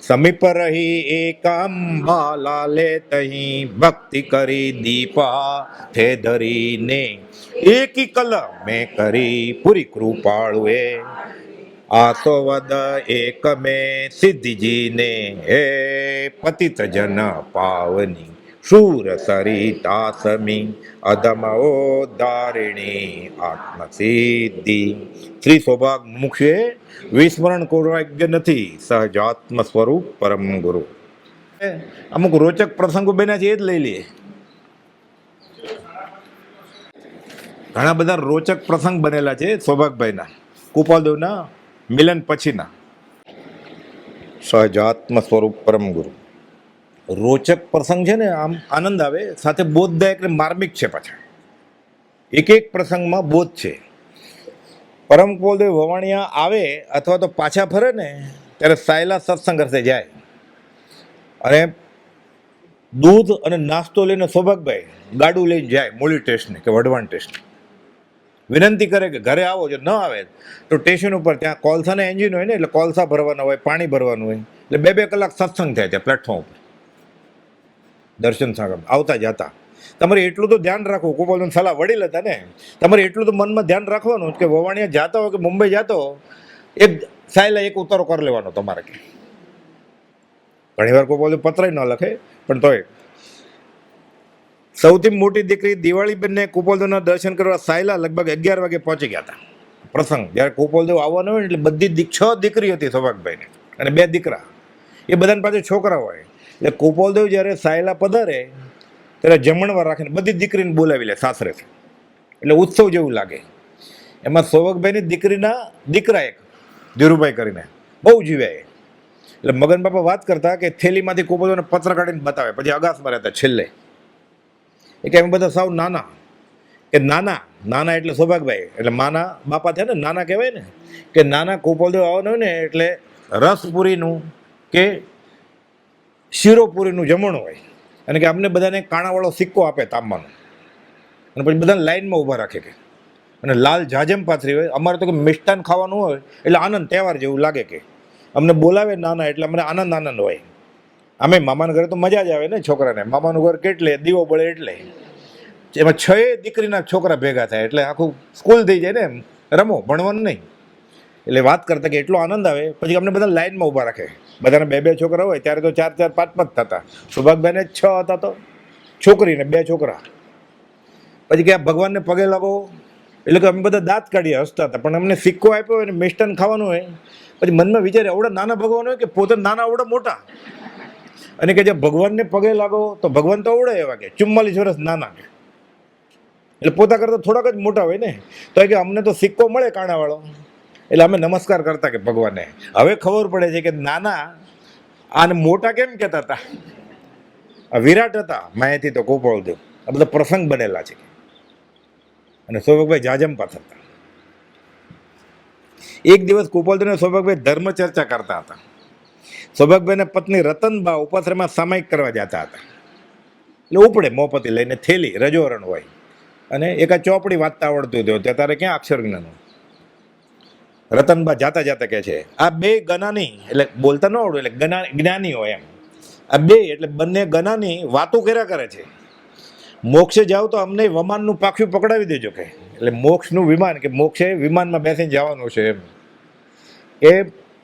સમીપ રહી એકાંબા લાલે તહી ભક્તિ કરી દીપા થે ધરીને એકી કલમ મેં કરી પૂરી કૃપાળુએ આસોવદ એક મેં સિદ્ધિજીને હે પતિત જન પાવની શૂર સરિતા સમી અધમઓ ધારિણી આત્મસિદ્ધિ. શ્રી સૌભાગ મુખ્ય વિસ્મરણ કૌરાગ્ય નથી, સહજાત્મ સ્વરૂપ પરમ ગુરુ. અમુક રોચક પ્રસંગો બન્યા છે, એ જ લઈ લઈએ. ઘણા બધા રોચક પ્રસંગ બનેલા છે સૌભાગભાઈના, ગોપાલદેવના મિલન પછીના. સહજાત્મ સ્વરૂપ પરમ ગુરુ રોચક પ્રસંગ છે ને, આમ આનંદ આવે, સાથે બોધદાયક ને માર્મિક છે પાછા. એક એક પ્રસંગમાં બોધ છે. પરમ ગોપાલદેવ વવાણિયા આવે અથવા તો પાછા ફરે ને ત્યારે સાયલા સત્સંગ અર્થે જાય અને દૂધ અને નાસ્તો લઈને સૌભાગભાઈ ગાડું લઈને જાય મૂળી સ્ટેશને કે વઢવાણ સ્ટેશને. વિનંતી કરે કે ઘરે આવો, જો ન આવે તો સ્ટેશન ઉપર ત્યાં કોલસાના એન્જિન હોય ને, એટલે કોલસા ભરવાના હોય, પાણી ભરવાનું હોય, એટલે 2-2 કલાક સત્સંગ થાય ત્યાં પ્લેટફોર્મ ઉપર દર્શન સાગર આવતા જતા. તમારે એટલું તો ધ્યાન રાખવું, ગોપાલદેવ સલાહ વડીલ હતા ને, તમારે એટલું તો મનમાં ધ્યાન રાખવાનું કે વવાણિયા જાતા હોય કે મુંબઈ જાતો હો, એક સાયલા એક ઉતારો કરી લેવાનો તમારે. કે ઘણી વાર ગોપાલદેવ પત્ર ન લખે, પણ તોય સૌથી મોટી દીકરી દિવાળીબેનને ગોપાલદેવના દર્શન કરવા સાયલા લગભગ 11 વાગે પહોંચી ગયા હતા. પ્રસંગ જ્યારે ગોપાલદેવ આવવાનો હોય એટલે બધી 6 દીકરી હતી સૌભાગભાઈને અને 2 દીકરા, એ બધાની પાસે છોકરા હોય. એટલે ગોપાલદેવ જ્યારે સાયલા પધારે ત્યારે જમણવાર રાખીને બધી દીકરીને બોલાવી લે સાસરેથી, એટલે ઉત્સવ જેવું લાગે. એમાં સૌભાગભાઈની દીકરીના દીકરા એક ધીરુભાઈ કરીને બહુ જીવ્યા. એટલે મગન બાપા વાત કરતા કે થેલીમાંથી ગોપાલદેવને પત્ર કાઢીને બતાવે, પછી અગાસમાં રહેતા છેલ્લે. એ કે અમે બધા સાવ નાના, કે નાના નાના એટલે સૌભાગભાઈ, એટલે માના બાપા થયા ને, નાના કહેવાય ને, કે નાના ગોપાલદેવ આવવાનું હોય ને એટલે રસપુરીનું કે શીરોપુરીનું જમણું હોય, અને કે અમને બધાને કાણાવાળો સિક્કો આપે તાંબાનો, અને પછી બધાને લાઈનમાં ઊભા રાખે કે, અને લાલ જાજમ પાથરી હોય. અમારે તો કે મિષ્ટાન ખાવાનું હોય એટલે આનંદ તહેવાર જેવું લાગે, કે અમને બોલાવે નાના એટલે અમને આનંદ હોય. અમે મામાના ઘરે તો મજા જ આવે ને છોકરાને, મામાનું ઘર કેટલે દીવો બળે એટલે એમાં 6 દીકરીના છોકરા ભેગા થાય એટલે આખું સ્કૂલ થઈ જાય ને, એમ રમો, ભણવાનું નહીં. એટલે વાત કરતા કે એટલો આનંદ આવે. પછી અમને બધા લાઈનમાં ઊભા રાખે, બધાને 2-2 છોકરા હોય, ત્યારે તો 4-4, 5-5 થતા. સૌભાગભાઈને 6 હતા તો છોકરીને 2 છોકરા. પછી કે આ ભગવાનને પગે લાગો, એટલે કે અમે બધા દાંત કાઢીએ હસતા હતા, પણ અમને સિક્કો આપ્યો હોય ને મિષ્ટાન ખાવાનું હોય. પછી મનમાં વિચારે આવડા નાના ભગવાન હોય કે પોતે નાના આવડા મોટા, અને કે જે ભગવાનને પગે લાગો તો ભગવાન તો આવડે એવા કે 44 વર્ષ નાના, એટલે પોતા કરતા થોડાક જ મોટા હોય ને. તો કે અમને તો સિક્કો મળે કાણાવાળો, એટલે અમે નમસ્કાર કરતા કે ભગવાનને. હવે ખબર પડે છે કે નાના આને મોટા કેમ કહેતા હતા, આ વિરાટ હતા માયાથી તો ગોપાલદેવ. આ બધા પ્રસંગ બનેલા છે. અને સૌભાગભાઈ જાજમ પાથર હતા. એક દિવસ ગોપાલદેવ સૌભાગભાઈ ધર્મ ચર્ચા કરતા હતા. સૌભાગભાઈના પત્ની રતનબા ઉપાશ્રયમાં સામાયિક કરવા જતા હતા. એટલે ઉપડે મોપતી લઈને, થેલી રજોરણ હોય, અને એકાદ ચોપડી વાંચતા આવડતું હતું ત્યાં તારે ક્યાં અક્ષર જ્ઞાન. રતનબા જાતા જાતા કહે છે આ બે ગનાની, એટલે બોલતા ન આવડું એટલે જ્ઞાની હોય એમ, આ બે એટલે બંને ગનાની વાતો કર્યા કરે છે. મોક્ષે જાઓ તો અમને વિમાનનું પાખ્યું પકડાવી દેજો કે, એટલે મોક્ષનું વિમાન, કે મોક્ષે વિમાનમાં બેસીને જવાનું છે એમ, એ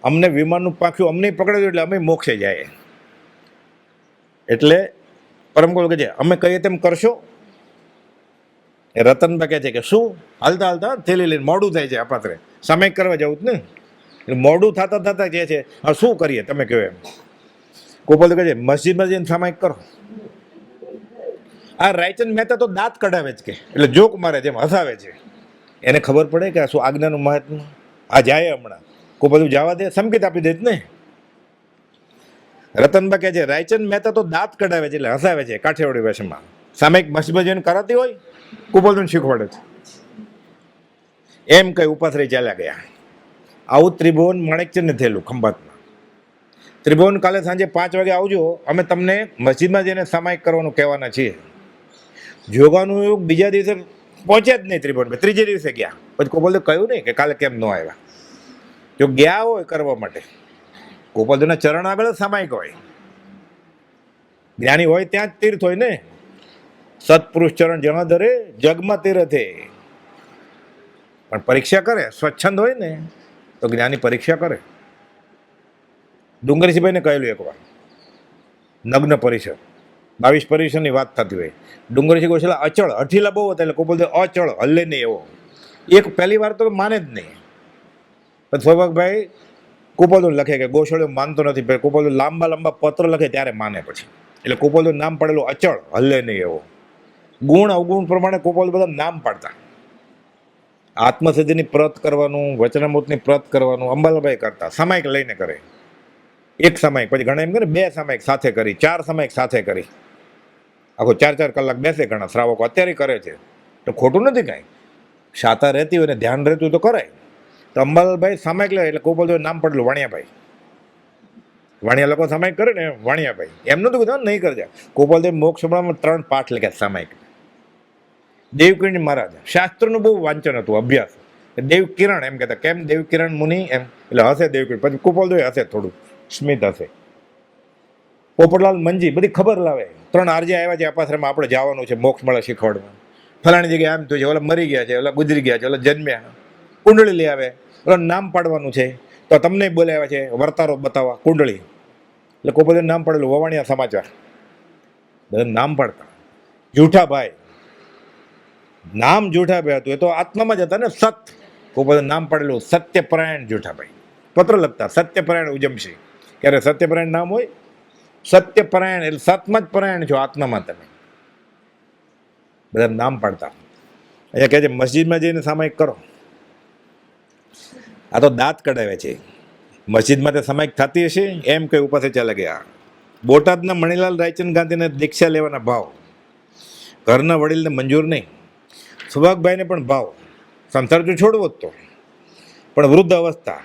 અમને વિમાનનું પાખ્યું અમને પકડાવી દો એટલે અમે મોક્ષે જાય. એટલે પરમ ગુરુ કહે છે અમે કહીએ તેમ કરશો. એ રતનબા કહે છે કે શું, હાલતા હાલતા થેલી લઈને મોડું થાય છે અપાત્રે, સામાયિક કરવા જવું જ ને, એટલે મોડું થતા થતા કહે છે હવે શું કરીએ તમે કહો એમ. ગોપાલ કહે છે મસ્જિદમાં જઈને સામાયિક કરો. આ રાયચંદ મહેતા તો દાંત કઢાવે જ કે, એટલે જોક મારે જેમ હસાવે છે. એને ખબર પડે કે આ શું આજ્ઞાનું મહાત્મા, આ જાય હમણાં, ગોપાલ જવા દે, સંકેત આપી દે જ ને. રતનબા કહે છે રાયચંદ મહેતા તો દાંત કઢાવે છે એટલે હસાવે છે કાઠિયાવાડી ભાષામાં. સામાયિક મસ્જિદમાં જઈને કરાતી હોય, ગોપાલને શીખવાડે છે. એમ કઈ ઉપાશ્રય ચાલ્યા ગયા. આવું ત્રિભુવન માણેકચંદને થયેલું ખંભાતમાં. ત્રિભુવન કાલે સાંજે 5 વાગે આવજો, અમે તમને મસ્જિદમાં જઈને સામાયિક કરવાનું કહેવાના છીએ. જોગાનું એવું બીજા દિવસે પહોંચ્યા જ નહીં ત્રિભુવન, ત્રીજે દિવસે ગયા. પછી ગોપાલ કહ્યું નહીં કે કાલે કેમ ન આવ્યા. જો ગયા હોય કરવા માટે, ગોપાલના ચરણ આગળ જ સામાયિક હોય. જ્ઞાની હોય ત્યાં જ તીર્થ હોય ને. સત્પુરુષ ચરણ જણા ધરે જગમાં તીર્થે. પણ પરીક્ષા કરે, સ્વચ્છંદ હોય ને તો જ્ઞાની પરીક્ષા કરે. ડુંગરસિંહભાઈને કહેલું એકવાર, નગ્ન પરિસર 22 પરિસરની વાત થતી હોય, ડુંગરસિંહ ગોશાલા અચળ હઠીલા બહુ હતા, એટલે ગોપાલ અચળ હલ્લે નહીં એવો. એક પહેલી વાર તો માને જ નહીં. પછી સૌભાગભાઈ ગોપાલ લખે કે ગોશાળો માનતો નથી, ગોપાલ લાંબા લાંબા પત્ર લખે ત્યારે માને. પછી એટલે ગોપાલ નામ પડેલું અચળ હલ્લે નહીં એવો. ગુણ અવગુણ પ્રમાણે ગોપાલ બધા નામ પાડતા. આત્મસિદ્ધિની પ્રત કરવાનું, વચનામૃતની પ્રત કરવાનું અંબાલાભાઈ કરતા, સામાયિક લઈને કરે. એક સામાયિક, પછી ઘણા એમ કરે 2 સામાયિક સાથે કરી, 4 સામાયિક સાથે કરી, આખો 4-4 કલાક બેસે. ઘણા શ્રાવકો અત્યારે કરે છે, તો ખોટું નથી કાંઈ. શાતા રહેતી હોય ને ધ્યાન રહેતું તો કરાય. તો અંબાલાલભાઈ સામાયિક લે એટલે ગોપાલ નામ પડેલું વાણિયાભાઈ. વાણિયા લોકો સામાયિક કરે ને વાણિયાભાઈ, એમ નતું કીધું નહીં કરજા. ગોપાલદેવ મોક્ષમાં 3 પાઠ લખ્યા સામાયિક. દેવકિરણ મહારાજ, શાસ્ત્રનું બહુ વાંચન હતું, અભ્યાસ. દેવકિરણ એમ કહેતા, કેમ દેવકિરણ મુનિ એમ, એટલે હશે દેવકિરણ. પછી ગોપાલદેવ હશે, થોડું સ્મિત હશે. પોપટલાલ મંજી બધી ખબર લાવે. 3 આરજે આવ્યા છે અપાશ્રમમાં, આપણે જવાનું છે મોક્ષ મળે શીખવાડવા. ફલાણી જગ્યાએ આમ થયું છે, ઓલા મરી ગયા છે, ઓલા ગુજરી ગયા છે, ઓલા જન્મ્યા. કુંડળી લઈ આવે, ઓલા નામ પાડવાનું છે, તો તમને બોલાવ્યા છે વર્તારો બતાવવા કુંડળી. એટલે ગોપાલદેવ નામ પડેલું વવાણિયા સમાચાર, બધા નામ પાડતા. જૂઠાભાઈ નામ જૂઠાભાઈ હતું, એ તો આત્મામાં જ હતા ને. સત ગોપાલ નામ પડેલું સત્યપરાયણ જૂઠાભાઈ. પત્ર લખતા સત્યપરાયણ ઉજમશી. ક્યારે સત્યપરાયણ નામ હોય? સત્યપરાયણ એટલે સતમાં જ પરાયણ છો આત્મામાં તમે. બધા નામ પાડતા. અહીંયા કહે છે મસ્જિદમાં જઈને સામાયિક કરો. આ તો દાંત કઢાવે છે. મસ્જિદમાં તે સામાયિક થતી હશે એમ કઈ ઉપાસે ચાલે ગયા. બોટાદના મણીલાલ રાયચંદ ગાંધીને દીક્ષા લેવાના ભાવ, ઘરના વડીલને મંજૂર નહીં. સુભાગભાઈને પણ ભાવ, સંસાર જો છોડવો જ તો, પણ વૃદ્ધ અવસ્થા,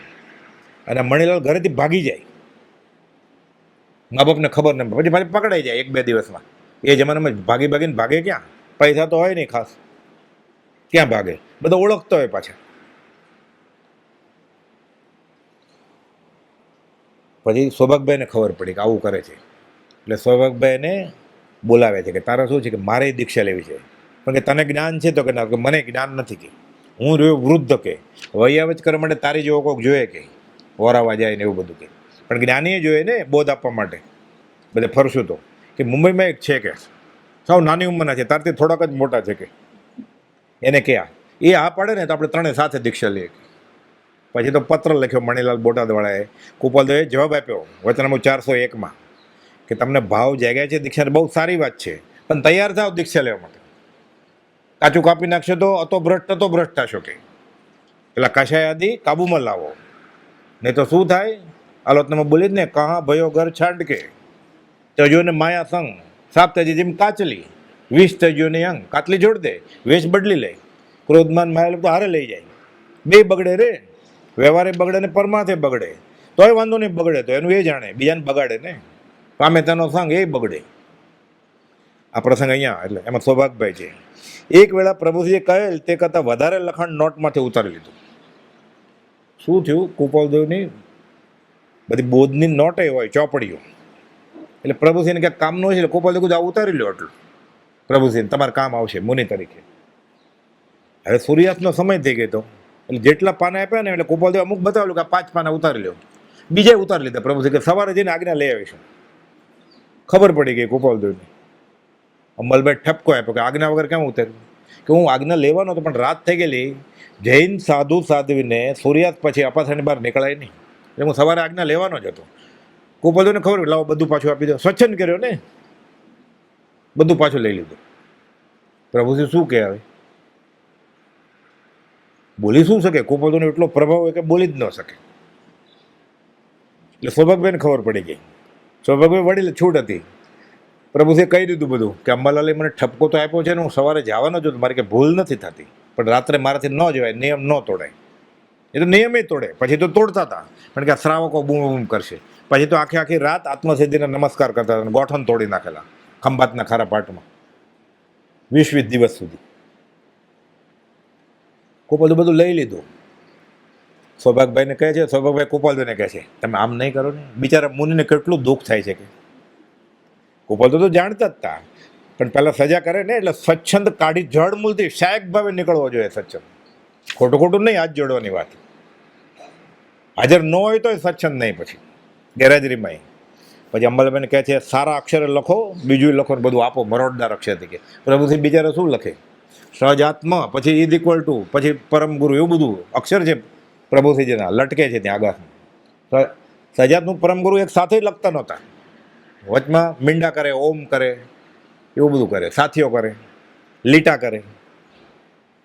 અને મણીલાલ ઘરેથી ભાગી જાય. મા બાપને ખબર નહીં, પછી પાછી પકડાઈ જાય 1-2 દિવસમાં. એ જમાનામાં ભાગીને ભાગે ક્યાં? પૈસા તો હોય નહીં ખાસ, ક્યાં ભાગે? બધા ઓળખતો હોય પાછા. પછી સૌભાગભાઈને ખબર પડી કે આવું કરે છે, એટલે સૌભાગભાઈને બોલાવે છે કે તારે શું છે કે મારે દીક્ષા લેવી છે. પણ કે તને જ્ઞાન છે? તો કે ના, કે મને જ્ઞાન નથી, કે હું રહ્યો વૃદ્ધ, કે વૈયાવચ કરવા માટે તારી જેવો કોઈક જોઈએ, કે વરાવા જાય ને એવું બધું. કે પણ જ્ઞાનીએ જોઈએ ને બોધ આપવા માટે. બધે ફરશું તો કે મુંબઈમાં એક છે કે સાવ નાની ઉંમરના છે, તારથી થોડાક જ મોટા છે, કે એને ક્યાં એ આ પાડે ને તો આપણે 3 સાથે દીક્ષા લઈએ. પછી તો પત્ર લખ્યો મણીલાલ બોટાદવાળાએ. ગોપાલદેવે જવાબ આપ્યો વચનામૃત 401માં કે તમને ભાવ જાગ્યા છે દીક્ષા, બહુ સારી વાત છે, પણ તૈયાર થાવ દીક્ષા લેવા માટે. કાચું કાપી નાખશો તો અતો ભ્રષ્ટ થશો. કે પેલા કષાય આદિ કાબુમાં લાવો, નહીં તો શું થાય? આલોચનામાં બોલી જ ને, કહા ભયો ઘર છાંડ કે તજોને માયા સંગ સાપ તજી જેમ કાચલી 20 તજોને અંગ કાતલી જોડ દે, વેશ બદલી લે. ક્રોધમાન માયા તો હારે લઈ જાય, 2 બગડે રે. વ્યવહારે બગડે ને પરમાર્થે બગડે, તોય વાંધો નહીં, બગડે તો એનું એ જાણે, બીજાને બગાડે ને. પામે તેનો સંગ એ બગડે. આ પ્રસંગ અહીંયા એટલે એમાં સૌભાગભાઈ છે. એક વેળા પ્રભુજીએ કહેલ તે કરતાં વધારે લખાણ નોટમાંથી ઉતારી લીધું. શું થયું? કૃપાલદેવની બધી બોધની નોટે હોય, ચોપડીઓ, એટલે પ્રભુજીને ક્યાંક કામ ન હોય એટલે કૃપાલદેવ કીધું આ ઉતારી લો એટલું, પ્રભુજીને તમારે કામ આવશે મુનિ તરીકે. હવે સૂર્યાસ્તનો સમય થઈ ગયો હતો એટલે જેટલા પાના આપ્યા ને એટલે કૃપાલદેવ અમુક બતાવેલું કે આ 5 પાના ઉતારી લો. બીજા ઉતારી લીધા પ્રભુજી કે સવારે જઈને આજ્ઞા લઈ આવીશું. ખબર પડી ગઈ કૃપાલદેવની. અંબલભાઈ ઠપકો આપ્યો કે આજ્ઞા વગર કેમ ઉતાર્યું? કે હું આજ્ઞા લેવાનો હતો પણ રાત થઈ ગયેલી, જૈન સાધુ સાધ્વીને સૂર્યાસ્ત પછી અપાથાની બહાર નીકળાય નહીં, એટલે હું સવારે આજ્ઞા લેવાનો જ હતો. કૃપાલદેવને ખબર લાવો બધું પાછું આપી દો, સ્વચ્છંદ કર્યો ને, બધું પાછું લઈ લીધું. પ્રભુજી શું કહે? હવે બોલી શું શકે? કૃપાલદેવનો એટલો પ્રભાવ હોય કે બોલી જ ન શકે. એટલે સૌભાગભાઈને ખબર પડી ગઈ. સૌભાગભાઈ વડીલ છૂટ હતી. પ્રભુજીએ કહી દીધું બધું કે અંબાલાલે મને ઠપકો તો આપ્યો છે ને હું સવારે જવાનો છું, મારી કે ભૂલ નથી થતી, પણ રાત્રે મારાથી ન જવાય, નિયમ ન તોડાય. એ તો નિયમે તોડે, પછી તો તોડતા હતા પણ કે આ શ્રાવકો બૂમ બૂમ કરશે. પછી તો આખી રાત આત્મસિદ્ધિના નમસ્કાર કરતા હતા, ગોઠણ તોડી નાખેલા ખંભાતના ખારા પાટમાં 20 દિવસ સુધી. કૃપાલદેવ બધું લઈ લીધું. સૌભાગભાઈને કહે છે, સૌભાગભાઈ કૃપાલદેવને કહે છે તમે આમ નહીં કરો ને, બિચારા મુનિને કેટલું દુઃખ થાય છે. કે કૃપાલદેવ તો જાણતા જ હતા પણ પહેલાં સજા કરે ને એટલે સ્વચ્છંદ કાઢી જળ મૂલથી શાયક ભાવે નીકળવો જોઈએ. સ્વચ્છંદ ખોટું નહીં હાથ જોડવાની વાત. હાજર ન હોય તો સ્વચ્છંદ નહીં, પછી ગેરહાજરીમાં. પછી અંબાલાભાઈને કહે છે સારા અક્ષરે લખો, બીજું લખો ને બધું આપો મરોડદાર અક્ષરથી. કે પ્રભુથી બિચારા શું લખે? સહજાત્મા, પછી =, પછી પરમ ગુરુ, એવું બધું અક્ષર છે પ્રભુથીજીના લટકે છે ત્યાં આગળ. સહજાતનું પરમ ગુરુ એક સાથે લખતા નહોતા, વચમાં મીંડા કરે, ઓમ કરે, એવું બધું કરે, સાથીઓ કરે, લીટા કરે,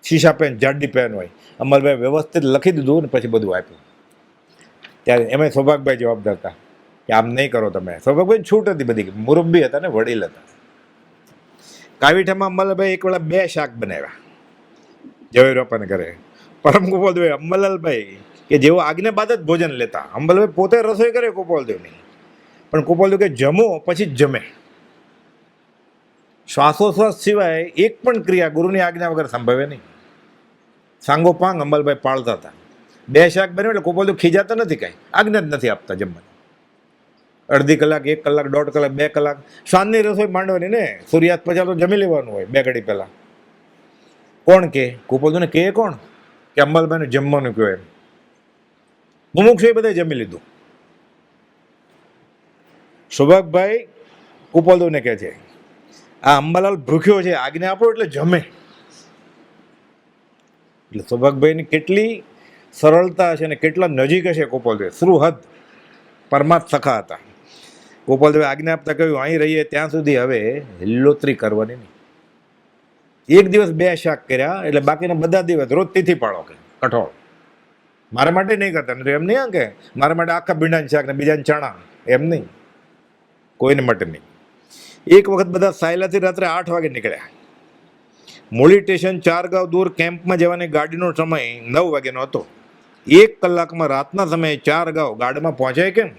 શીશા પેન, જાડી પેન હોય. અમલભાઈ વ્યવસ્થિત લખી દીધું ને પછી બધું આપ્યું. ત્યારે એમાં સૌભાગભાઈ જવાબદાર હતા કે આમ નહીં કરો તમે. સૌભાગભાઈ છૂટ હતી બધી, મુરબ્બી હતા ને વડીલ હતા. કાવીઠામાં અંબાલાલભાઈ એક વેળા 2 શાક બનાવ્યા ઝવેરબાપાને ઘરે. પરમ કૃપાલદેવ અંબાલાલભાઈ કે જેવો આજ્ઞા બાદ જ ભોજન લેતા. અંબાલાલભાઈ પોતે રસોઈ કરે કૃપાલદેવની, પણ કૃપાલદેવ કે જમો પછી જ જમે. શ્વાસોશ્વાસ સિવાય એક પણ ક્રિયા ગુરુની આજ્ઞા વગર સંભવે નહીં. સાંગોપાંગ અંબાલાલભાઈ પાળતા હતા. 2 શાક બન્યું એટલે કૃપાલદેવ ખીજાતા નથી, કાંઈ આજ્ઞા જ નથી આપતા જમવાની. અડધી કલાક, 1 કલાક, 1.5 કલાક, 2 કલાક સાંજની રસોઈ માંડવાની ને, સૂર્યાસ્ત પછી તો જમી લેવાનું હોય 2 ઘડી પહેલાં. કોણ કે? કૃપાલદેવને કહે કોણ કે અંબાલાલભાઈને જમવાનું કહ્યું? એમ મુમુક્ષુ એ બધાએ જમી લીધું. સૌભાગભાઈ કૃપાલદેવને કહે છે આ અંબાલાલ ભૂખ્યો છે, આજ્ઞા આપો એટલે જમે. એટલે સૌભાગભાઈની કેટલી સરળતા હશે અને કેટલા નજીક હશે કૃપાલદેવ, શ્રુહદ પરમાત્મ સખા હતા. કૃપાલદેવે આજ્ઞા આપતા કહ્યું અહીં રહીએ ત્યાં સુધી હવે લીલોતરી કરવાની નહીં. એક દિવસ 2 શાક કર્યા એટલે બાકીના બધા દિવસ રોજ તિથિ પાડો કે કઠોળ. મારા માટે નહીં કરતા, નહીં એમ નહીં કે મારા માટે આખા ભીંડાનું શાક ને બીજાને ચણા, એમ નહીં, કોઈને માટે નહીં. એક વખત બધા સાયલાથી રાત્રે 8 વાગે નીકળ્યા. મૂળી સ્ટેશન 4 ગાંવ દૂર કેમ્પમાં જવાની ગાડીનો સમય 9 વાગ્યાનો હતો. 1 કલાકમાં રાતના સમયે 4 ગાંવ ગાડીમાં પહોંચાય કેમ?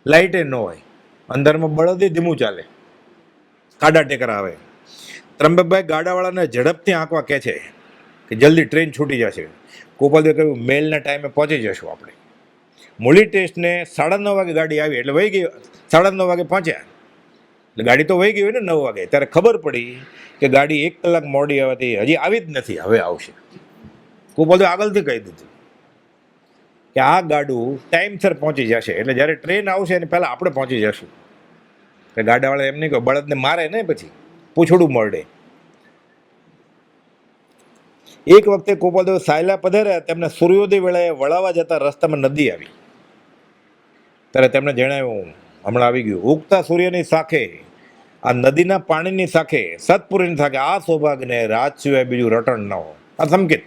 લાઇટે ન હોય, અંદરમાં બળદે ધીમું ચાલે, ખાડા ટેકરા આવે. ત્રંબકભાઈ ગાડાવાળાને ઝડપથી આંકવા કહે છે કે જલ્દી ટ્રેન છૂટી જશે. કૃપાલદેવે કહ્યું મેલના ટાઈમે પહોંચી જશું આપણે. મૂળી સ્ટેશને 9:30 વાગે ગાડી આવી એટલે વહી ગઈ. 9:30 વાગે પહોંચ્યા એટલે ગાડી તો વહી ગઈ હોય ને 9 વાગે. ત્યારે ખબર પડી કે ગાડી 1 કલાક મોડી આવતી, હજી આવી જ નથી, હવે આવશે. કૃપાલદેવે આગળથી કહી દીધું કે આ ગાડું ટાઈમસર પહોંચી જશે, એટલે જ્યારે ટ્રેન આવશે એની પહેલાં આપણે પહોંચી જશું. કે ગાડાવાળા એમ નહીં કહે બળદને મારે ને પછી પૂછડું મળે. એક વખતે કૃપાલદેવ સાયલા પધાર્યા, તેમને સૂર્યોદય વેળાએ વળાવા જતા રસ્તામાં નદી આવી. ત્યારે તેમણે જણાવ્યું હમણાં આવી ગયું. ઉગતા સૂર્યની સાથે, આ નદીના પાણીની સાથે, સત્પુરીની સાથે આ સૌભાગ્યને રાજ સિવાય બીજું રટણ ન હોય. આ સંકેત,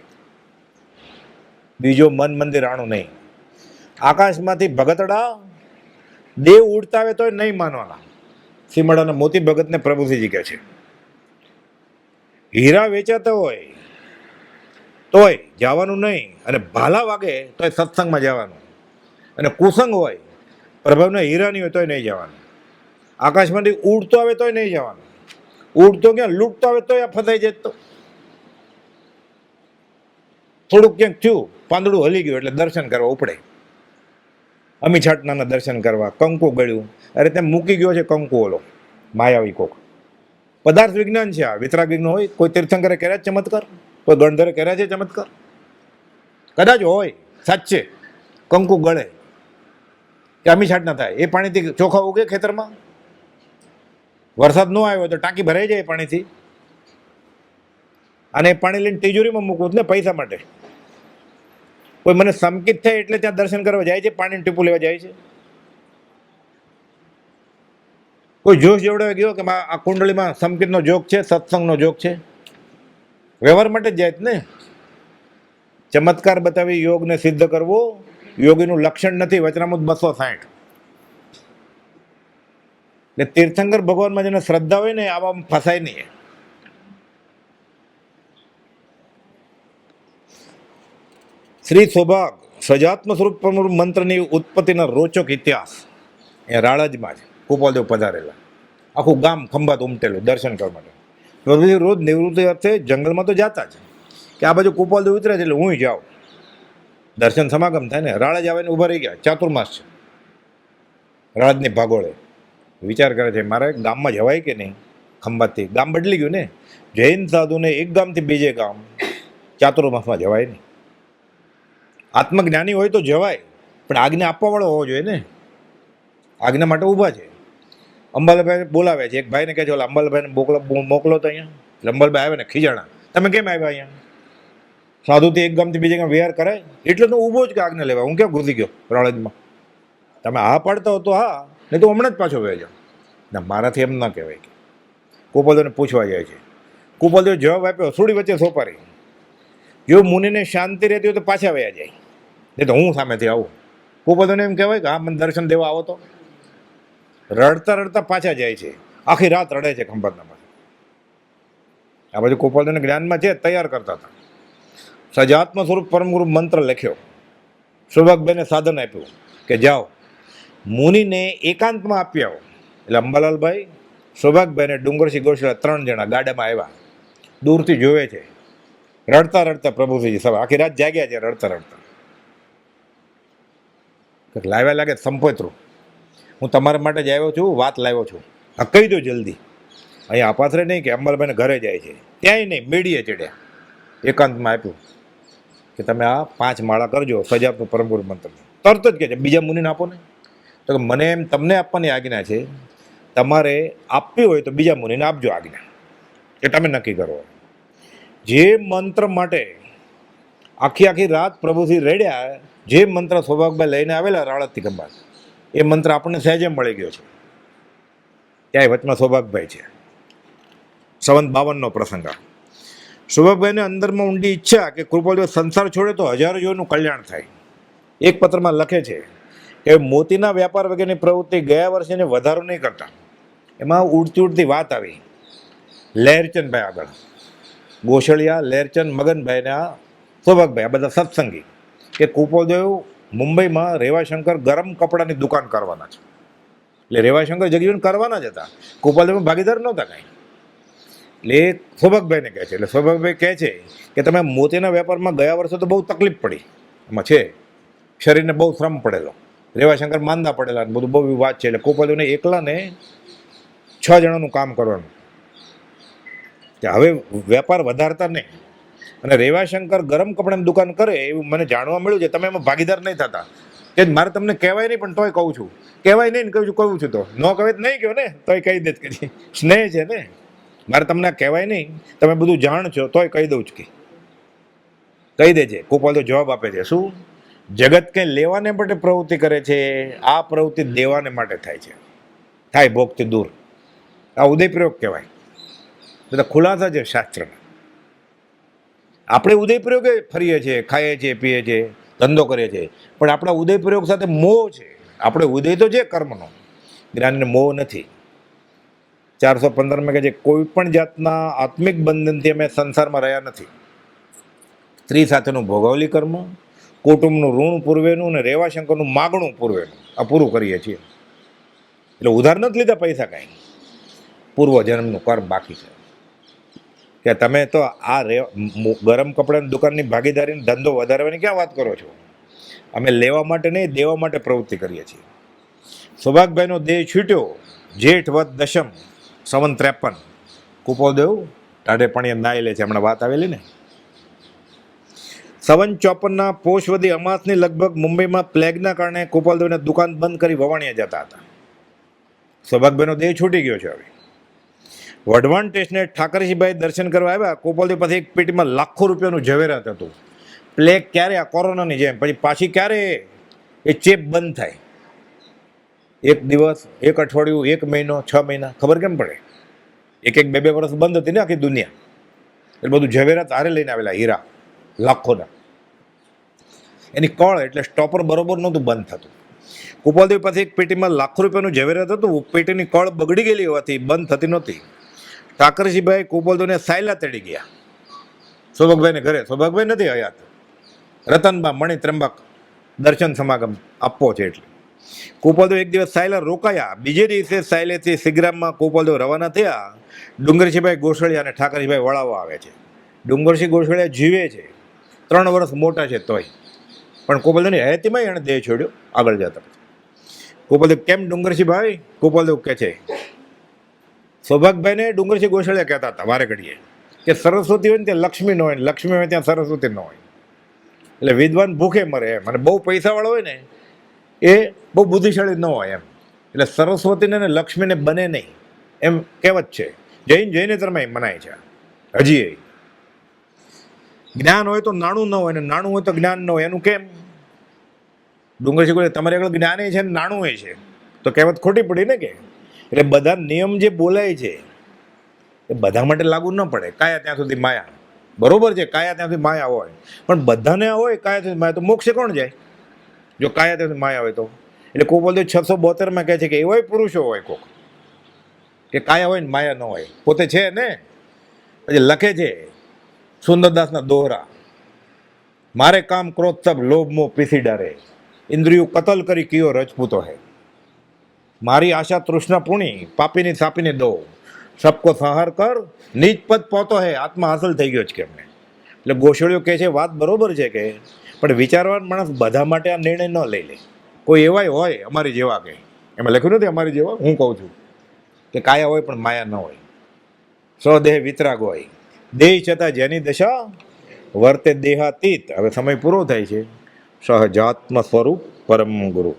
બીજો મન મંદિર આણું નહીં. આકાશમાંથી ભગતડા દેવ ઉડતા આવે તોય નહીં માનવાના. સીમાડાના મોતી ભગતને પ્રભુજીજી કહે છે હીરા વેચાતા હોય તોય જવાનું નહીં, અને ભાલા વાગે તોય સત્સંગમાં જવાનું, અને કુસંગ હોય પ્રભાવના હીરા નહીં હોય તોય નહીં જવાનું. આકાશમાંથી ઉડતો આવે તોય નહીં જવાનું. ઉડતો ક્યાં લૂંટતો આવે તો ફસાઈ જાય. તો થોડુંક ક્યાંક થયું, પાંદડું હલી ગયું એટલે દર્શન કરવા ઉપડે. અમી છાટનાના દર્શન કરવા, કંકુ ગળ્યું. અરે તેમ મૂકી ગયો છે કંકુ ઓલો માયાવી કોક. પદાર્થ વિજ્ઞાન છે આ, વિતરાગ વિજ્ઞાન હોય. કોઈ તીર્થંકરે કર્યા ચમત્કાર, કોઈ ગણધરે કર્યા છે ચમત્કાર? કદાચ હોય સાચે, કંકુ ગળે કે અમી છાટના થાય, એ પાણીથી ચોખા ઉગે ખેતરમાં. વરસાદ ન આવ્યો તો ટાંકી ભરાઈ જાય પાણીથી, અને પાણી લઈને તિજોરીમાં મૂકવું ને પૈસા માટે. કોઈ મને સંકિત થાય એટલે ત્યાં દર્શન કરવા જાય છે, પાણીનું ટીપું લેવા જાય છે. કોઈ જોશ જેવડો ગયો કે આ કુંડળીમાં સંકિતનો જોગ છે, સત્સંગનો જોગ છે, વ્યવહાર માટે જ જાય ને. ચમત્કાર બતાવી યોગને સિદ્ધ કરવો યોગીનું લક્ષણ નથી. વચનામૃત 260. એટલે તીર્થંકર ભગવાનમાં જેને શ્રદ્ધા હોય ને આવામાં ફસાય નહીં. શ્રી સૌભાગ સજાત્મ સ્વરૂપ મંત્રની ઉત્પત્તિનો રોચક ઇતિહાસ એ રાળજમાં જ ગોપાલદેવ પધારેલા. આખું ગામ ખંભાત ઉમટેલું દર્શન કરવા માટે. રોજ નિવૃત્તિ અર્થે જંગલમાં તો જતા જ, કે આ બાજુ ગોપાલદેવ ઉતરે છે એટલે હું જાઉં, દર્શન સમાગમ થાય ને. રાળજ આવીને ઊભા રહી ગયા. ચાતુર્માસ છે રાળજની ભાગોળે. વિચાર કરે છે મારે ગામમાં જવાય કે નહીં. ખંભાતથી ગામ બદલી ગયું ને. જૈન સાધુને એક ગામથી બીજે ગામ ચાતુર્માસમાં જવાય નહીં. આત્મજ્ઞાની હોય તો જવાય, પણ આજ્ઞા આપવાવાળો હોવો જોઈએ ને. આજ્ઞા માટે ઊભા છે. અંબાલાભાઈ બોલાવે છે. એક ભાઈને કહે છે ઓલા અંબાલાભાઈને મોકલો તો અહીંયા. એટલે અંબાલાભાઈ આવે ને ખીજાણા, તમે કેમ આવ્યા અહીંયા? સાધુથી એક ગામથી બીજે ગામ વિહાર કરાય? એટલે તો ઊભો જ કે આજ્ઞા લેવા. હું ક્યાં ઘૂસી ગયો રાળજમાં? તમે હા પાડતા હો તો હા, નહીં તો હમણાં જ પાછો વહી જાઓ. ના, મારાથી એમ ના કહેવાય. કે ગોપાલદેવને પૂછવા જાય છે. ગોપાલદેવ જવાબ આપ્યો, થોડી વચ્ચે સોપારી. જો મુનિને શાંતિ રહેતી હોય તો પાછા વયા જાય, નહીં તો હું સામેથી આવું. ગોપાલદેવને એમ કહેવાય કે હા મને દર્શન દેવા આવો તો. રડતા રડતા પાછા જાય છે. આખી રાત રડે છે ખંભાતના પાસે. આ બાજુ ગોપાલદેવને જ્ઞાનમાં છે, તૈયાર કરતા હતા. સજાત્મ સ્વરૂપ પરમગુરુ મંત્ર લખ્યો. સૌભાગભાઈને સાધન આપ્યું કે જાઓ મુનિને એકાંતમાં આપી આવો. એટલે અંબાલાલભાઈ, સૌભાગભાઈને ડુંગરસિંહ ગોસ્વામી 3 જણા ગાડામાં આવ્યા. દૂરથી જોવે છે. રડતા રડતા પ્રભુજી સવારે આખી રાત જાગ્યા છે રડતા રડતા. લાવ્યા લાગે સંપોતરું, હું તમારા માટે જ આવ્યો છું, વાત લાવ્યો છું, આ કહી દો જલ્દી. અહીંયા અપાથરે નહીં કે અંબાલાભાઈને ઘરે જાય છે, ત્યાંય નહીં, મેળીએ ચડ્યા. એકાંતમાં આપ્યું કે તમે આ 5 માળા કરજો સજાત્મ પરમગુરુ મંત્ર. તરત જ કહે છે બીજા મુનિને આપો ને. તો કે મને એમ તમને આપવાની આજ્ઞા છે, તમારે આપવી હોય તો બીજા મુનિને આપજો આજ્ઞા, એ તમે નક્કી કરો. જે મંત્ર માટે આખી રાત પ્રભુથી રેડ્યા, જે મંત્ર સૌભાગભાઈ લઈને આવેલા રાળજથી ખંભાત, એ મંત્ર આપણને સહેજે મળી ગયો છે. ત્યાંય વચમાં સૌભાગભાઈ છે. સંવંત 52નો પ્રસંગ. સૌભાગભાઈને અંદરમાં ઊંડી ઈચ્છા કે કૃપાલદેવ સંસાર છોડે તો હજારો જીવોનું કલ્યાણ થાય. એક પત્રમાં લખે છે કે મોતીના વ્યાપાર વગેરેની પ્રવૃત્તિ ગયા વર્ષે વધારો નહીં કરતા. એમાં ઉડતી વાત આવી લહેરચંદભાઈ આગળ. ગોસળિયા, લહેરચંદ, મગનભાઈના સૌભાગભાઈ આ બધા સત્સંગી કે કૃપાલદેવ મુંબઈમાં રેવાશંકર ગરમ કપડાની દુકાન કરવાના છે. એટલે રેવાશંકર જગજીવન કરવાના જ હતા, કૃપાલદેવમાં ભાગીદાર નહોતા કાંઈ. એટલે એ સૌભાગભાઈને કહે છે. એટલે સૌભાગભાઈ કહે છે કે તમે મોતીના વેપારમાં ગયા વર્ષે તો બહુ તકલીફ પડી, એમાં છે શરીરને બહુ શ્રમ પડેલો, રેવાશંકર માંદા પડેલા, બધું બહુ વાત છે. એટલે કૃપાલદેવને એકલાને 6 જણાનું કામ કરવાનું કે હવે વેપાર વધારતા નહીં. અને રેવાશંકર ગરમ કપડાની દુકાન કરે એવું મને જાણવા મળ્યું છે. તમે એમાં ભાગીદાર નહીં થતા. કે મારે તમને કહેવાય નહીં પણ તોય કહું છું, કહેવાય નહીં ને કહું છું તો ન કહેવાય તો નહીં કહો ને, તોય કહી દે જ કે સ્નેહ છે ને. મારે તમને કહેવાય નહીં, તમે બધું જાણ છો તોય કહી દઉં છું કે કહી દેજે. કૃપાલદેવ જવાબ આપે છે શું? જગત કંઈ લેવાને માટે પ્રવૃત્તિ કરે છે, આ પ્રવૃત્તિ દેવાને માટે થાય છે. થાય ભોગથી દૂર. આ ઉદયપ્રયોગ કહેવાય. બધા ખુલાસા છે શાસ્ત્રના. આપણે ઉદયપ્રયોગે ફરીએ છીએ, ખાઈએ છીએ, પીએ છીએ, ધંધો કરીએ છીએ, પણ આપણા ઉદયપ્રયોગ સાથે મોહ છે. આપણે ઉદય તો છે કર્મનો, જ્ઞાનને મોહ નથી. 415 કહે છે કોઈ પણ જાતના આત્મિક બંધનથી અમે સંસારમાં રહ્યા નથી. સ્ત્રી સાથેનું ભોગવલી કર્મ, કુટુંબનું ઋણ પૂર્વેનું અને રેવાશંકરનું માગણું પૂર્વેનું, આ પૂરું કરીએ છીએ. એટલે ઉધાર નથી લીધા પૈસા કાંઈ. પૂર્વજન્મનું કર્મ બાકી છે. કે તમે તો આ ગરમ કપડાની દુકાનની ભાગીદારીનો ધંધો વધારવાની ક્યાં વાત કરો છો? અમે લેવા માટે નહીં, દેવા માટે પ્રવૃત્તિ કરીએ છીએ. સૌભાગભાઈનો દેહ છૂટ્યો જેઠ વદ દશમ સંવત 53. કુપોદેવ ટાઢે પાણીએ નાઈ લે છે, હમણાં વાત આવેલી ને. સંવત 54ના પોષવદી અમાસની લગભગ મુંબઈમાં પ્લેગના કારણે કુપાલદેવને દુકાન બંધ કરી વવાણીયા જતા હતા. સૌભાગભાઈનો દેહ છૂટી ગયો છે. હવે વઢવાણ સ્ટેશને ઠાકરસિંહભાઈ દર્શન કરવા આવ્યા. કુપાલદેવ પછી એક પેટીમાં લાખો રૂપિયાનું ઝવેરાત હતું. પ્લેગ ક્યારે? આ કોરોનાની જેમ પછી પાછી ક્યારે એ ચેપ બંધ થાય? એક દિવસ, એક અઠવાડિયું, એક મહિનો, 6 મહિના, ખબર કેમ પડે? એક 2 વર્ષ બંધ હતી ને આખી દુનિયા. એટલે બધું ઝવેરાત હારે લઈને આવેલા, હીરા લાખોના. એની કળ એટલે સ્ટોપર બરોબર નહોતું બંધ થતું. કુપાલદેવ પાસે એક પેટીમાં લાખો રૂપિયાનું ઝવેરાત હતું. પેટીની કળ બગડી ગયેલી હોવાથી બંધ થતી નહોતી. ઠાકરસિંહભાઈ કુપાલદેવને સાયલા તેડી ગયા સૌભાગભાઈને ઘરે. સૌભાગભાઈ નથી હયાત. રતનબા મણિત્રંબક દર્શન સમાગમ આપવો છે એટલે કુપાલદેવ એક દિવસ સાયલા રોકાયા. બીજે દિવસે સાયલેથી સિગ્રામમાં કુપાલદેવ રવાના થયા. ડુંગરસિંહભાઈ ગોસળિયા અને ઠાકરસિંહભાઈ વળાવવા આવે છે. ડુંગરસિંહ ગોસળિયા જીવે છે, 3 વર્ષ મોટા છે તોય, પણ કુપાલદેવની હયાતીમાં એણે દેહ છોડ્યો આગળ જતા. કુપાલદેવ કેમ ડુંગરસિંહભાઈ? કુપાલદેવ કહે છે, સૌભાગભાઈને ડુંગરસિંહ ગોસળિયા કહેતા હતા વારે ઘડીએ કે સરસ્વતી હોય ને ત્યાં લક્ષ્મી ન હોય, લક્ષ્મી હોય ત્યાં સરસ્વતી ન હોય. એટલે વિદ્વાન ભૂખે મરે એમ. અને બહુ પૈસાવાળો હોય ને એ બહુ બુદ્ધિશાળી ન હોય એમ. એટલે સરસ્વતીને ને લક્ષ્મીને બને નહીં એમ કહેવત છે. જૈન ધર્મમાં મનાય છે હજી. જ્ઞાન હોય તો નાણું ન હોય, ને નાણું હોય તો જ્ઞાન ન હોય. એનું કેમ? ડુંગરસિંહ કહે તમારે આગળ જ્ઞાન છે ને નાણું છે, તો કહેવત ખોટી પડી ને કે. એટલે બધા નિયમ જે બોલાય છે એ બધા માટે લાગુ ન પડે. કાયા ત્યાં સુધી માયા, બરોબર છે, કાયા ત્યાં સુધી માયા હોય, પણ બધાને હોય કાયા સુધી માયા, તો મોક્ષે કોણ જાય જો કાયા ત્યાં સુધી માયા હોય તો? એટલે કુપાલદેવ 672માં કહે છે કે એવાય પુરુષો હોય કોક કે કાયા હોય ને માયા ન હોય. પોતે છે ને. પછી લખે છે સુંદરદાસના દોહરા, મારે કામ ક્રોધ સબ લોભ મોહ પીસી ડારે, ઇન્દ્રિયો કતલ કરી કિયો રજપૂતો હે, મારી આશા તૃષ્ણા પૂણી, પાપીની સાપીને દો, સબકો સંહાર કર, નીચ પદ પહોંચો હે. આત્મા હાંસલ થઈ ગયો છે કે એમને. એટલે ગોસળીઓ કહે છે વાત બરોબર છે કે, પણ વિચારવાન માણસ બધા માટે આ નિર્ણય ન લઈ લે. કોઈ એવાય હોય અમારી જેવા, કે એમાં લખ્યું નથી અમારી જેવા, હું કહું છું કે કાયા હોય પણ માયા ન હોય, સ્વદેહ વિતરાગ હોય, દેહ છતાં જેની દશા વર્તે દેહાતીત. હવે સમય પૂરો થાય છે. સહજાત્મ સ્વરૂપ પરમ ગુરુ.